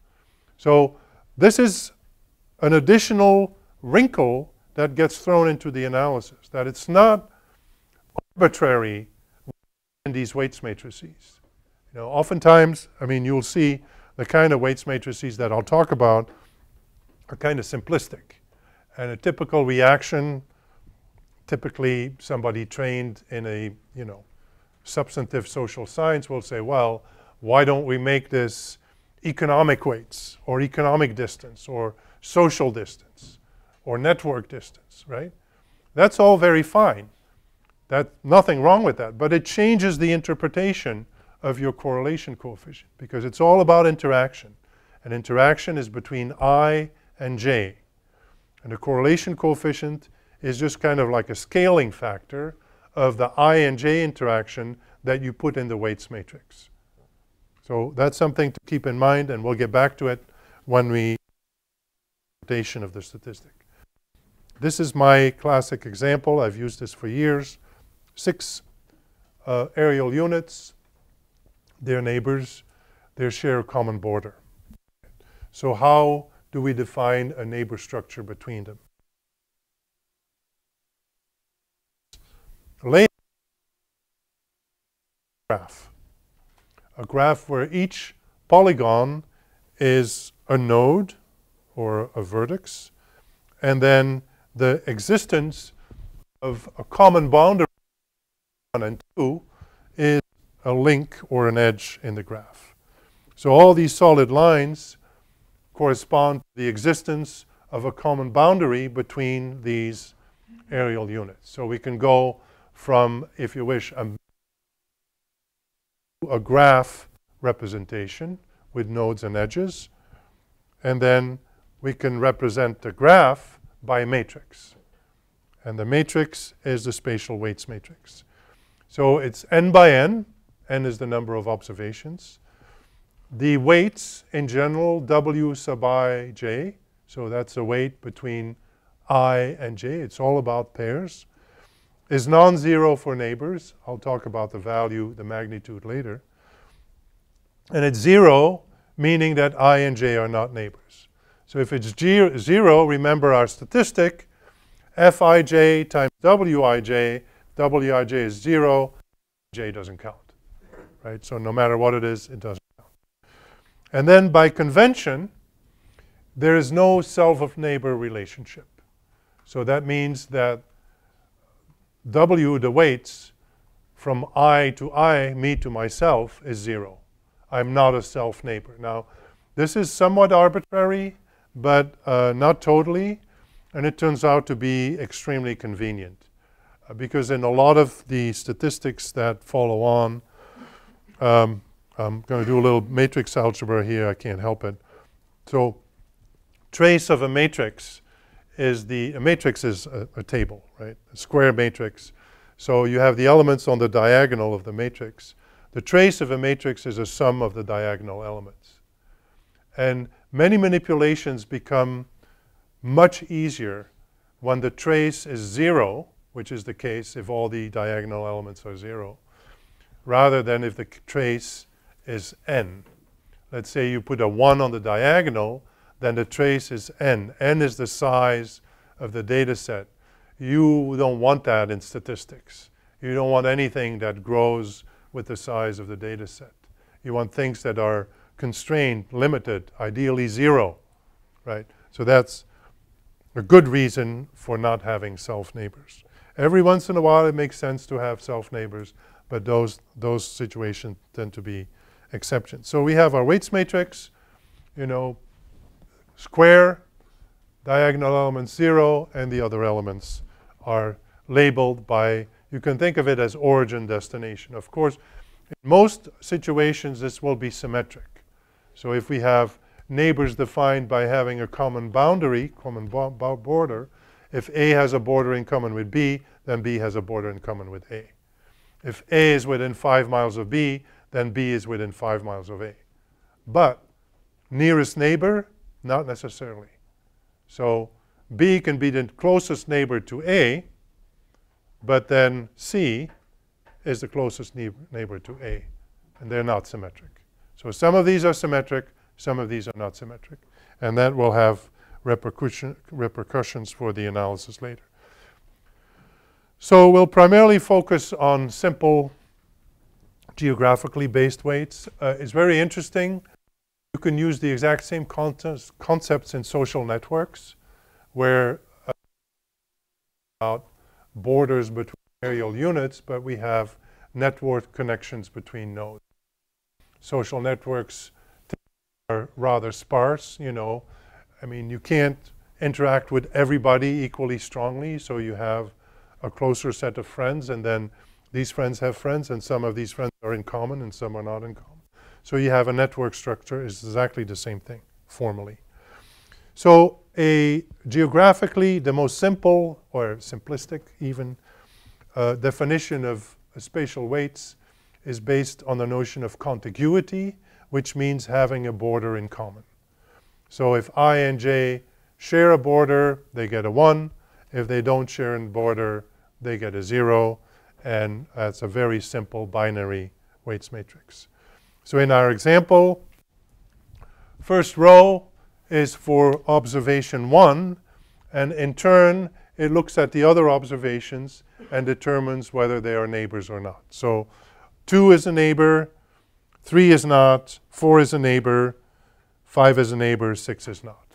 So this is an additional wrinkle that gets thrown into the analysis, that it's not arbitrary in these weights matrices. You know, oftentimes, I mean, you'll see the kind of weights matrices that I'll talk about are kind of simplistic. And a typical reaction, typically somebody trained in a, you know, substantive social science will say, well, why don't we make this economic weights or economic distance or social distance or network distance, right? That's all very fine. That's nothing wrong with that. But it changes the interpretation of your correlation coefficient because it's all about interaction. And interaction is between I and j. And the correlation coefficient is just kind of like a scaling factor of the I and j interaction that you put in the weights matrix. So that's something to keep in mind, and we'll get back to it when we interpretation of the statistic. This is my classic example. I've used this for years. 6 aerial units, their neighbors, they share a common border. So how do we define a neighbor structure between them? Lay a graph where each polygon is a node or a vertex, and then the existence of a common boundary 1 and 2 is a link or an edge in the graph. So all these solid lines correspond to the existence of a common boundary between these areal units. So we can go from, if you wish, a graph representation with nodes and edges, and then we can represent the graph by a matrix. And the matrix is the spatial weights matrix. So it's n by n. N is the number of observations. The weights, in general, W sub I, J. So that's a weight between I and J. It's all about pairs. Is non-zero for neighbors. I'll talk about the value, the magnitude later. And it's 0, meaning that I and J are not neighbors. So if it's 0, remember our statistic, Fij times Wij, Wij is 0, J doesn't count. Right? So no matter what it is, it doesn't count. And then by convention, there is no self-of-neighbor relationship. So that means that W, the weights, from I to I, me to myself, is 0. I'm not a self-neighbor. Now, this is somewhat arbitrary, but not totally. And it turns out to be extremely convenient. Because in a lot of the statistics that follow on, I'm going to do a little matrix algebra here. I can't help it. So trace of a matrix is a matrix is a table, right? A square matrix. So you have the elements on the diagonal of the matrix. The trace of a matrix is a sum of the diagonal elements. And many manipulations become much easier when the trace is 0, which is the case if all the diagonal elements are 0, rather than if the trace is n. Let's say you put a 1 on the diagonal, then the trace is n. N is the size of the data set. You don't want that in statistics. You don't want anything that grows with the size of the data set. You want things that are constrained, limited, ideally 0, right? So that's a good reason for not having self-neighbors. Every once in a while it makes sense to have self-neighbors, but those situations tend to be exceptions. So we have our weights matrix, you know, square, diagonal elements 0, and the other elements are labeled by, you can think of it as origin destination. Of course, in most situations this will be symmetric. So if we have neighbors defined by having a common boundary, common border, if A has a border in common with B, then B has a border in common with A. If A is within 5 miles of B, then B is within 5 miles of A. But nearest neighbor, not necessarily. So B can be the closest neighbor to A, but then C is the closest neighbor to A, and they're not symmetric. So some of these are symmetric, some of these are not symmetric, and that will have repercussions for the analysis later. So we'll primarily focus on simple geographically based weights. It's very interesting. You can use the exact same concepts in social networks where about borders between areal units, but we have network connections between nodes. Social networks are rather sparse, you know. I mean, you can't interact with everybody equally strongly, so you have a closer set of friends, and then these friends have friends, and some of these friends are in common and some are not in common. So you have a network structure. It's exactly the same thing, formally. So geographically, the most simple, or simplistic even, definition of spatial weights is based on the notion of contiguity, which means having a border in common. So if I and J share a border, they get a 1. If they don't share a border, they get a 0. And that's a very simple binary weights matrix. So in our example, first row is for observation 1, and in turn it looks at the other observations and determines whether they are neighbors or not. So 2 is a neighbor, 3 is not, 4 is a neighbor, 5 is a neighbor, 6 is not.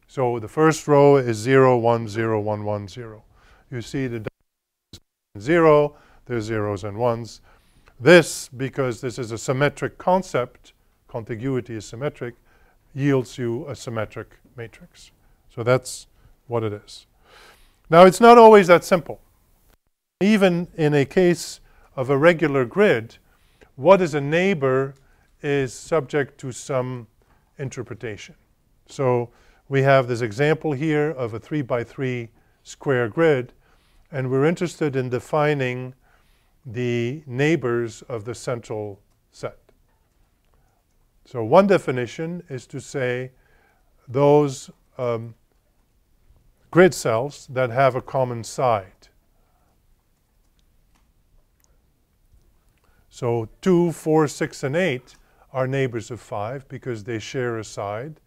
So the first row is 0, 1, 0, 1, 1, 0. You see the 0, there's zeros and ones. This, because this is a symmetric concept, contiguity is symmetric, yields you a symmetric matrix. So that's what it is. Now, it's not always that simple. Even in a case of a regular grid, what is a neighbor is subject to some interpretation. So we have this example here of a 3 by 3 square grid, and we're interested in defining the neighbors of the central set. So one definition is to say those grid cells that have a common side. So 2, 4, 6, and 8 are neighbors of 5 because they share a side.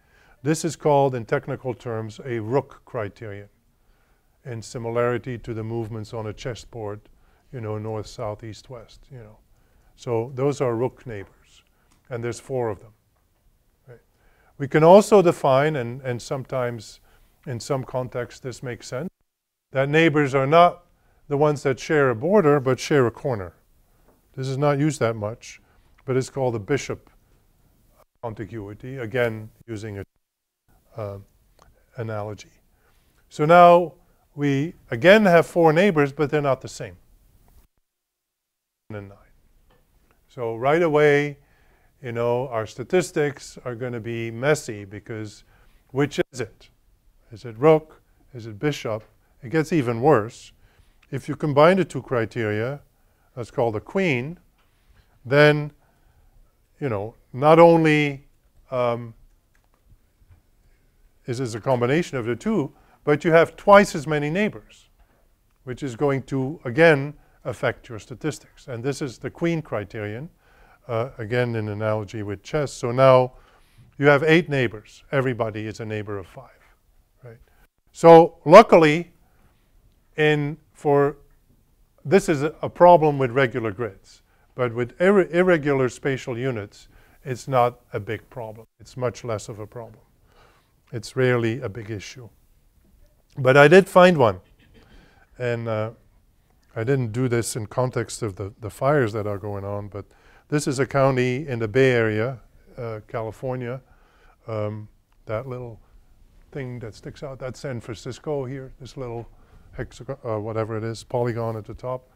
This is called, in technical terms, a Rook criterion, in similarity to the movements on a chessboard, you know, north, south, east, west, you know. So those are Rook neighbors, and there's 4 of them. Right? We can also define, and sometimes in some contexts this makes sense, that neighbors are not the ones that share a border, but share a corner. This is not used that much, but it's called the Bishop Contiguity, again using an analogy. So now we again have 4 neighbors, but they're not the same. 9 and 9. So right away, you know, our statistics are going to be messy because which is it? Is it Rook? Is it Bishop? It gets even worse. If you combine the 2 criteria, that's called a queen, then, you know, not only is this a combination of the 2, but you have twice as many neighbors, which is going to, again, affect your statistics. And this is the queen criterion, again, in analogy with chess. So now you have 8 neighbors. Everybody is a neighbor of 5, right? So luckily, this is a problem with regular grids, but with irregular spatial units, it's not a big problem. It's much less of a problem. It's rarely a big issue. But I did find one, and I didn't do this in context of the fires that are going on, but this is a county in the Bay Area, California. That little thing that sticks out, that's San Francisco here, this little hexagon, whatever it is, polygon at the top.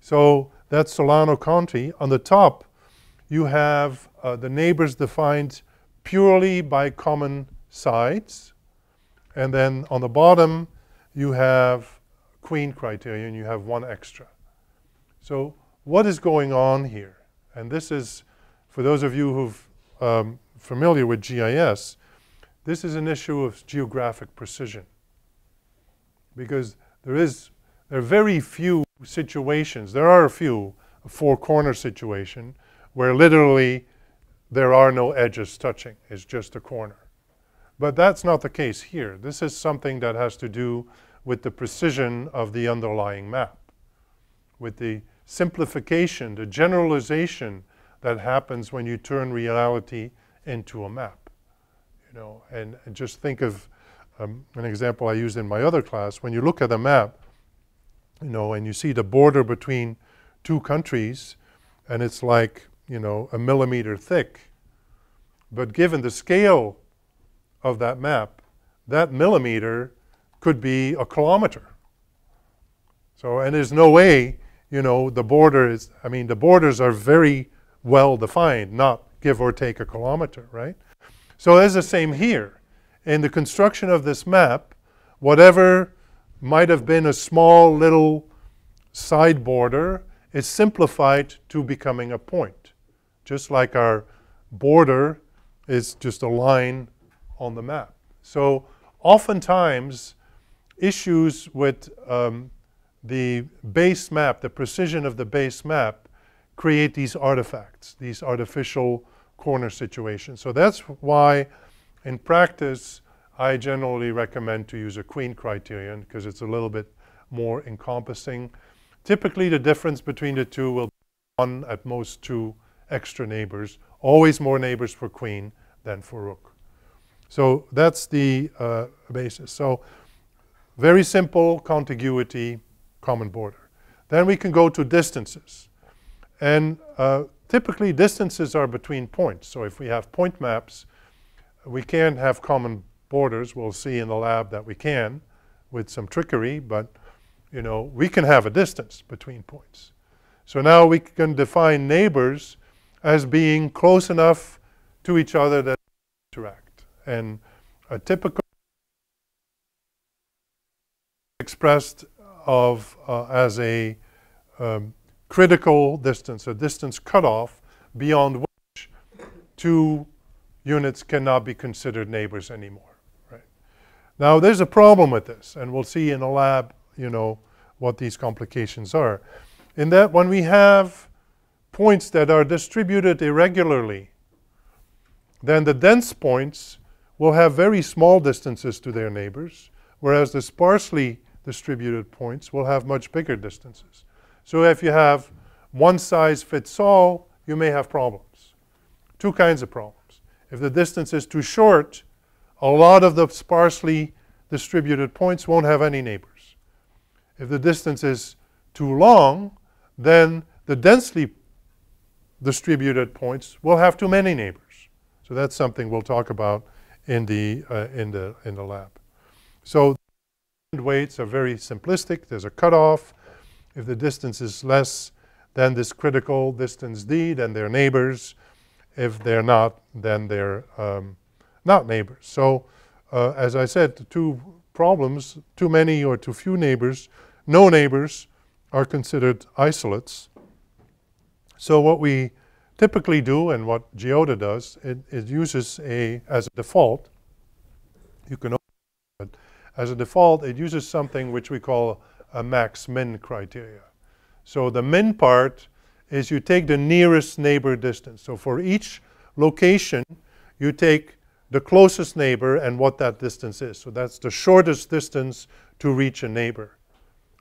So that's Solano County. On the top, you have the neighbors defined purely by common sides. And then on the bottom, you have queen criterion, you have 1 extra. So what is going on here? And this is, for those of you who've familiar with GIS, this is an issue of geographic precision. Because there are very few situations, there are a few, a 4-corner situation, where literally there are no edges touching. It's just a corner. But that's not the case here. This is something that has to do with the precision of the underlying map, with the simplification, the generalization that happens when you turn reality into a map. You know, and just think of an example I used in my other class. When you look at a map, you know, and you see the border between 2 countries, and it's like, you know, a millimeter thick. But given the scale of that map, that millimeter could be a kilometer. So, and there's no way, you know, the border is, I mean, the borders are very well defined, not give or take a kilometer, right? So it's the same here. In the construction of this map, whatever might have been a small little side border is simplified to becoming a point. Just like our border is just a line on the map. So oftentimes issues with the base map, the precision of the base map, create these artifacts, these artificial corner situations. So that's why in practice I generally recommend to use a queen criterion because it's a little bit more encompassing. Typically the difference between the 2 will be 1 at most 2 extra neighbors, always more neighbors for queen than for rook. So that's the basis. So very simple contiguity, common border. Then we can go to distances. And typically distances are between points. So if we have point maps, we can't have common borders. We'll see in the lab that we can with some trickery, but you know, we can have a distance between points. So now we can define neighbors as being close enough to each other that they interact. And a typical expressed as a critical distance, a distance cutoff beyond which two units cannot be considered neighbors anymore. Right? Now there's a problem with this, and we'll see in the lab, you know, what these complications are. In that when we have points that are distributed irregularly, then the dense points will have very small distances to their neighbors, whereas the sparsely distributed points will have much bigger distances. So if you have one size fits all, you may have problems. Two kinds of problems. If the distance is too short, a lot of the sparsely distributed points won't have any neighbors. If the distance is too long, then the densely distributed points will have too many neighbors. So that's something we'll talk about in the lab. So weights are very simplistic. There's a cutoff. If the distance is less than this critical distance d, then they're neighbors. If they're not, then they're not neighbors. So as I said, the two problems, too many or too few neighbors, no neighbors are considered isolates. So what we typically do, and what GeoDa does, it uses as a default, you can open it, as a default, it uses something which we call a max-min criteria. So the min part is you take the nearest neighbor distance. So for each location, you take the closest neighbor and what that distance is. So that's the shortest distance to reach a neighbor.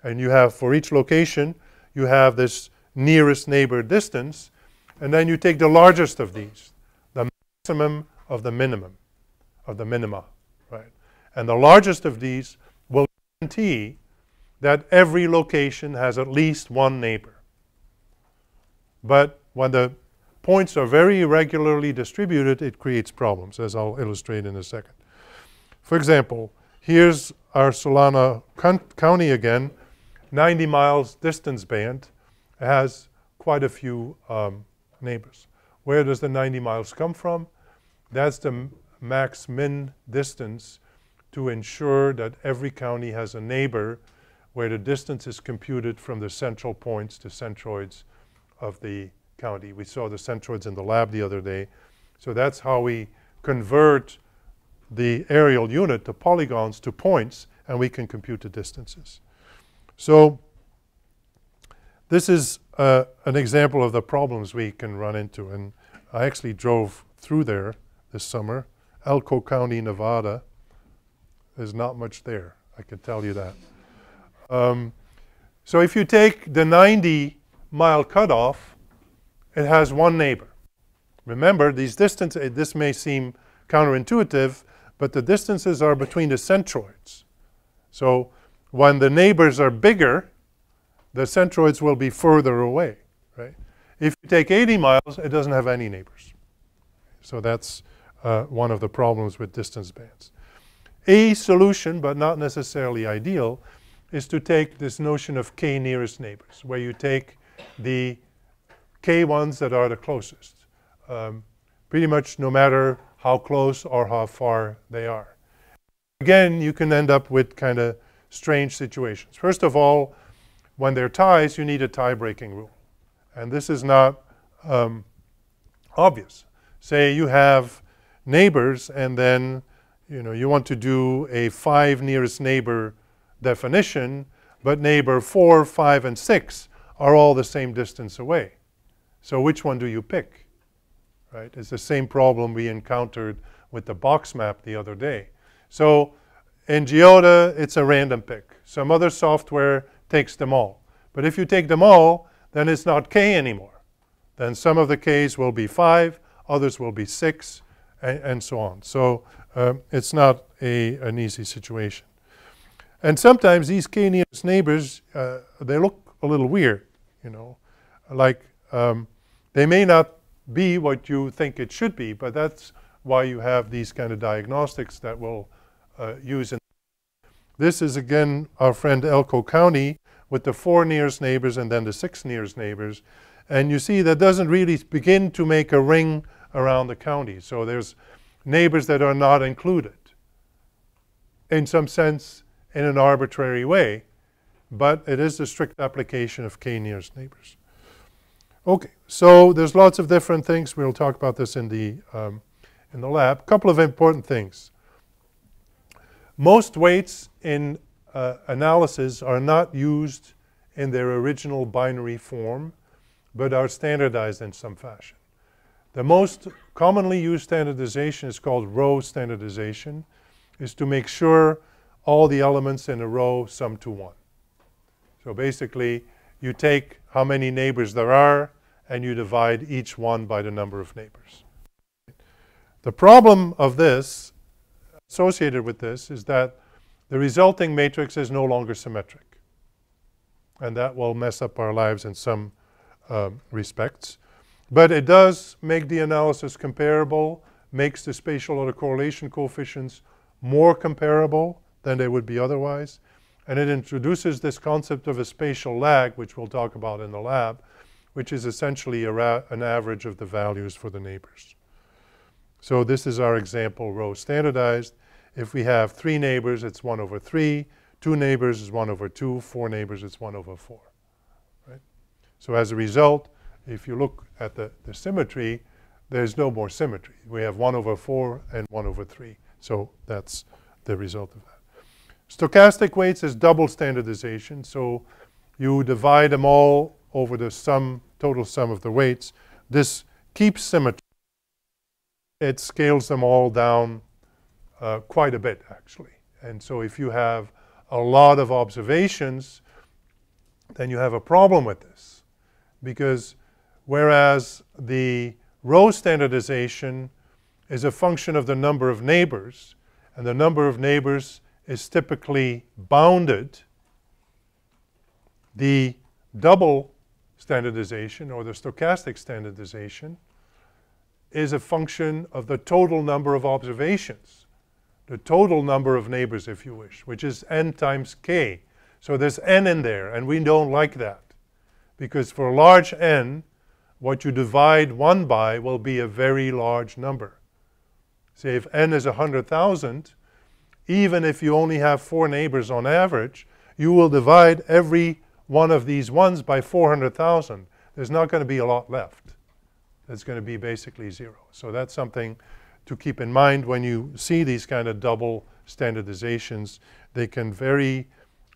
And you have, for each location, you have this nearest neighbor distance, and then you take the largest of these, the maximum of the minimum, of the minima, right? And the largest of these will guarantee that every location has at least one neighbor. But when the points are very irregularly distributed, it creates problems, as I'll illustrate in a second. For example, here's our Solana County again, 90 miles distance band. It has quite a few neighbors. Where does the 90 miles come from? That's the max-min distance to ensure that every county has a neighbor where the distance is computed from the central points to centroids of the county. We saw the centroids in the lab the other day. So that's how we convert the aerial unit, the polygons, to points, and we can compute the distances. So this is an example of the problems we can run into. And I actually drove through there this summer. Elko County, Nevada. There's not much there, I can tell you that. So if you take the 90-mile cutoff, it has one neighbor. Remember, these distances, this may seem counterintuitive, but the distances are between the centroids. So when the neighbors are bigger, the centroids will be further away, right? If you take 80 miles, it doesn't have any neighbors. So that's one of the problems with distance bands. A solution, but not necessarily ideal, is to take this notion of k nearest neighbors, where you take the k ones that are the closest, pretty much no matter how close or how far they are. Again, you can end up with kind of strange situations. First of all, when they're ties, you need a tie-breaking rule. And this is not obvious. Say you have neighbors, and then you want to do a 5 nearest neighbor definition, but neighbor 4, 5, and 6 are all the same distance away. So which one do you pick? Right? It's the same problem we encountered with the box map the other day. So in GeoDa, it's a random pick. Some other software takes them all. But if you take them all, then it's not k anymore. Then some of the k's will be 5, others will be 6, and so on. So it's not an easy situation. And sometimes these k nearest neighbors, they look a little weird, like they may not be what you think it should be, but that's why you have these kind of diagnostics that will use. This is again our friend Elko County with the 4 nearest neighbors and then the 6 nearest neighbors. And you see that doesn't really begin to make a ring around the county. So there's neighbors that are not included in some sense in an arbitrary way, but it is the strict application of k nearest neighbors. Okay, so there's lots of different things. We'll talk about this in the lab. A couple of important things. Most weights in analysis are not used in their original binary form, but are standardized in some fashion. The most commonly used standardization is called row standardization, is to make sure all the elements in a row sum to 1. So basically, you take how many neighbors there are, and you divide each one by the number of neighbors. The problem of this, associated with this, is that the resulting matrix is no longer symmetric. And that will mess up our lives in some respects. But it does make the analysis comparable, makes the spatial autocorrelation coefficients more comparable than they would be otherwise. And it introduces this concept of a spatial lag, which we'll talk about in the lab, which is essentially an average of the values for the neighbors. So this is our example row standardized. If we have 3 neighbors, it's 1 over 3. 2 neighbors is 1 over 2. 4 neighbors, it's 1 over 4. Right? So as a result, if you look at the symmetry, there's no more symmetry. We have 1 over 4 and 1 over 3. So that's the result of that. Stochastic weights is double standardization. So you divide them all over the total sum of the weights. This keeps symmetry. It scales them all down quite a bit, actually. And so if you have a lot of observations, then you have a problem with this. Because whereas the row standardization is a function of the number of neighbors, and the number of neighbors is typically bounded, the double standardization, or the stochastic standardization, is a function of the total number of observations, the total number of neighbors, if you wish, which is n times k. So there's n in there, and we don't like that. Because for large n, what you divide 1 by will be a very large number. Say if n is 100,000, even if you only have 4 neighbors on average, you will divide every one of these ones by 400,000. There's not going to be a lot left. It's going to be basically 0. So that's something to keep in mind when you see these kind of double standardizations. They can very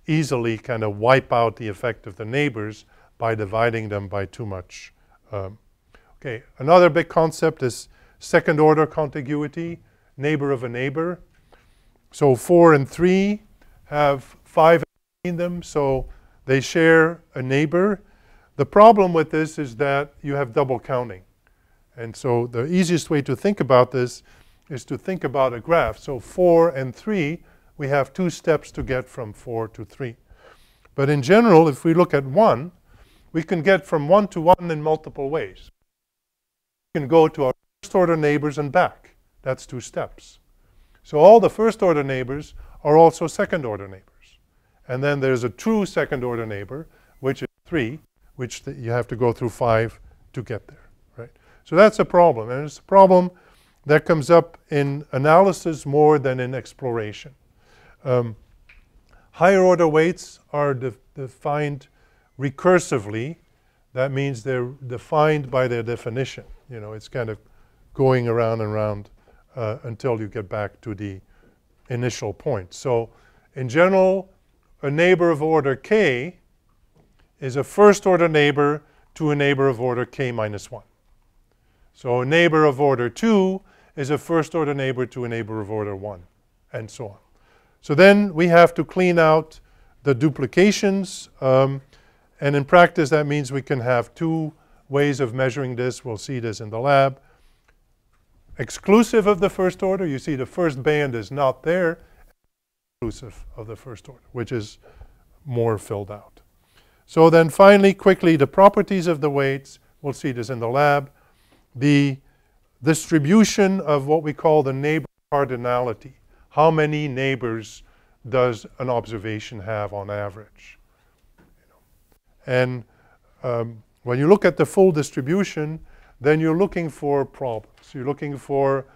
easily kind of wipe out the effect of the neighbors by dividing them by too much. Okay, another big concept is second order contiguity, neighbor of a neighbor. So 4 and 3 have 5 between them, so they share a neighbor. The problem with this is that you have double counting. And so the easiest way to think about this is to think about a graph. So 4 and 3, we have 2 steps to get from 4 to 3. But in general, if we look at 1, we can get from 1 to 1 in multiple ways. We can go to our first order neighbors and back. That's 2 steps. So all the first order neighbors are also second order neighbors. And then there's a true second order neighbor, which is 3, which you have to go through 5 to get there. Right? So that's a problem. And it's a problem that comes up in analysis more than in exploration. Higher order weights are defined recursively. That means they're defined by their definition. You know, it's kind of going around and around until you get back to the initial point. So in general, a neighbor of order k is a first order neighbor to a neighbor of order k minus 1. So a neighbor of order 2 is a first order neighbor to a neighbor of order 1, and so on. So then we have to clean out the duplications. And in practice, that means we can have 2 ways of measuring this. We'll see this in the lab. Exclusive of the first order, you see the first band is not there. Inclusive of the first order, which is more filled out. So then finally, quickly, the properties of the weights. We'll see this in the lab. The distribution of what we call the neighbor cardinality. how many neighbors does an observation have on average. And when you look at the full distribution, then you're looking for problems. You're looking for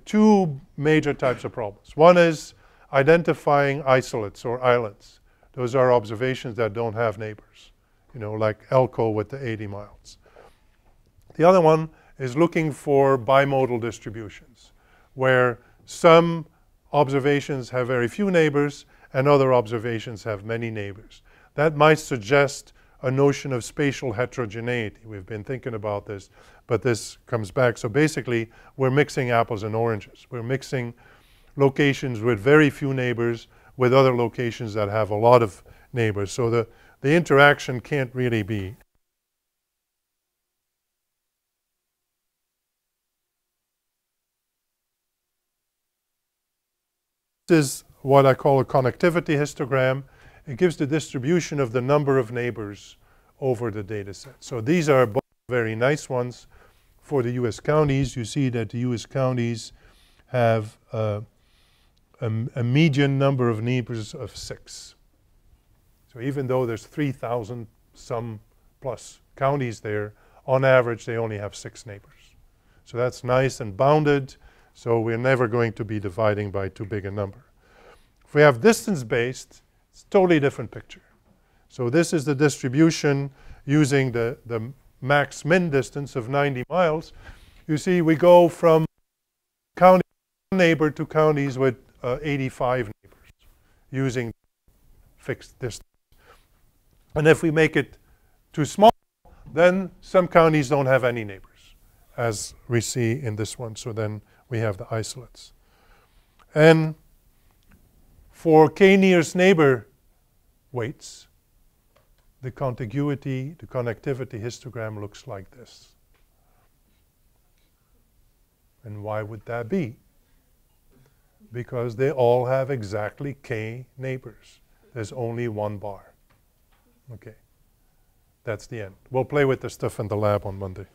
two major types of problems. One is identifying isolates or islands. Those are observations that don't have neighbors, like Elko with the 80 miles. The other one is looking for bimodal distributions, where some observations have very few neighbors and other observations have many neighbors. That might suggest a notion of spatial heterogeneity. We've been thinking about this, but this comes back. So basically, we're mixing apples and oranges. We're mixing locations with very few neighbors with other locations that have a lot of neighbors. So the interaction can't really be. This is what I call a connectivity histogram. It gives the distribution of the number of neighbors over the data set. So these are both very nice ones for the US counties. You see that the US counties have a median number of neighbors of 6. So even though there's 3,000 some plus counties there, on average they only have 6 neighbors. So that's nice and bounded, so we're never going to be dividing by too big a number. If we have distance-based, it's a totally different picture. So this is the distribution using the max-min distance of 90 miles. You see we go from county neighbor to counties with 85 neighbors using fixed distance. And if we make it too small, then some counties don't have any neighbors, as we see in this one. So then we have the isolates. And for k nearest neighbor weights, the contiguity, the connectivity histogram looks like this. And why would that be? Because they all have exactly k neighbors. There's only one bar. Okay. That's the end. We'll play with the stuff in the lab on Monday.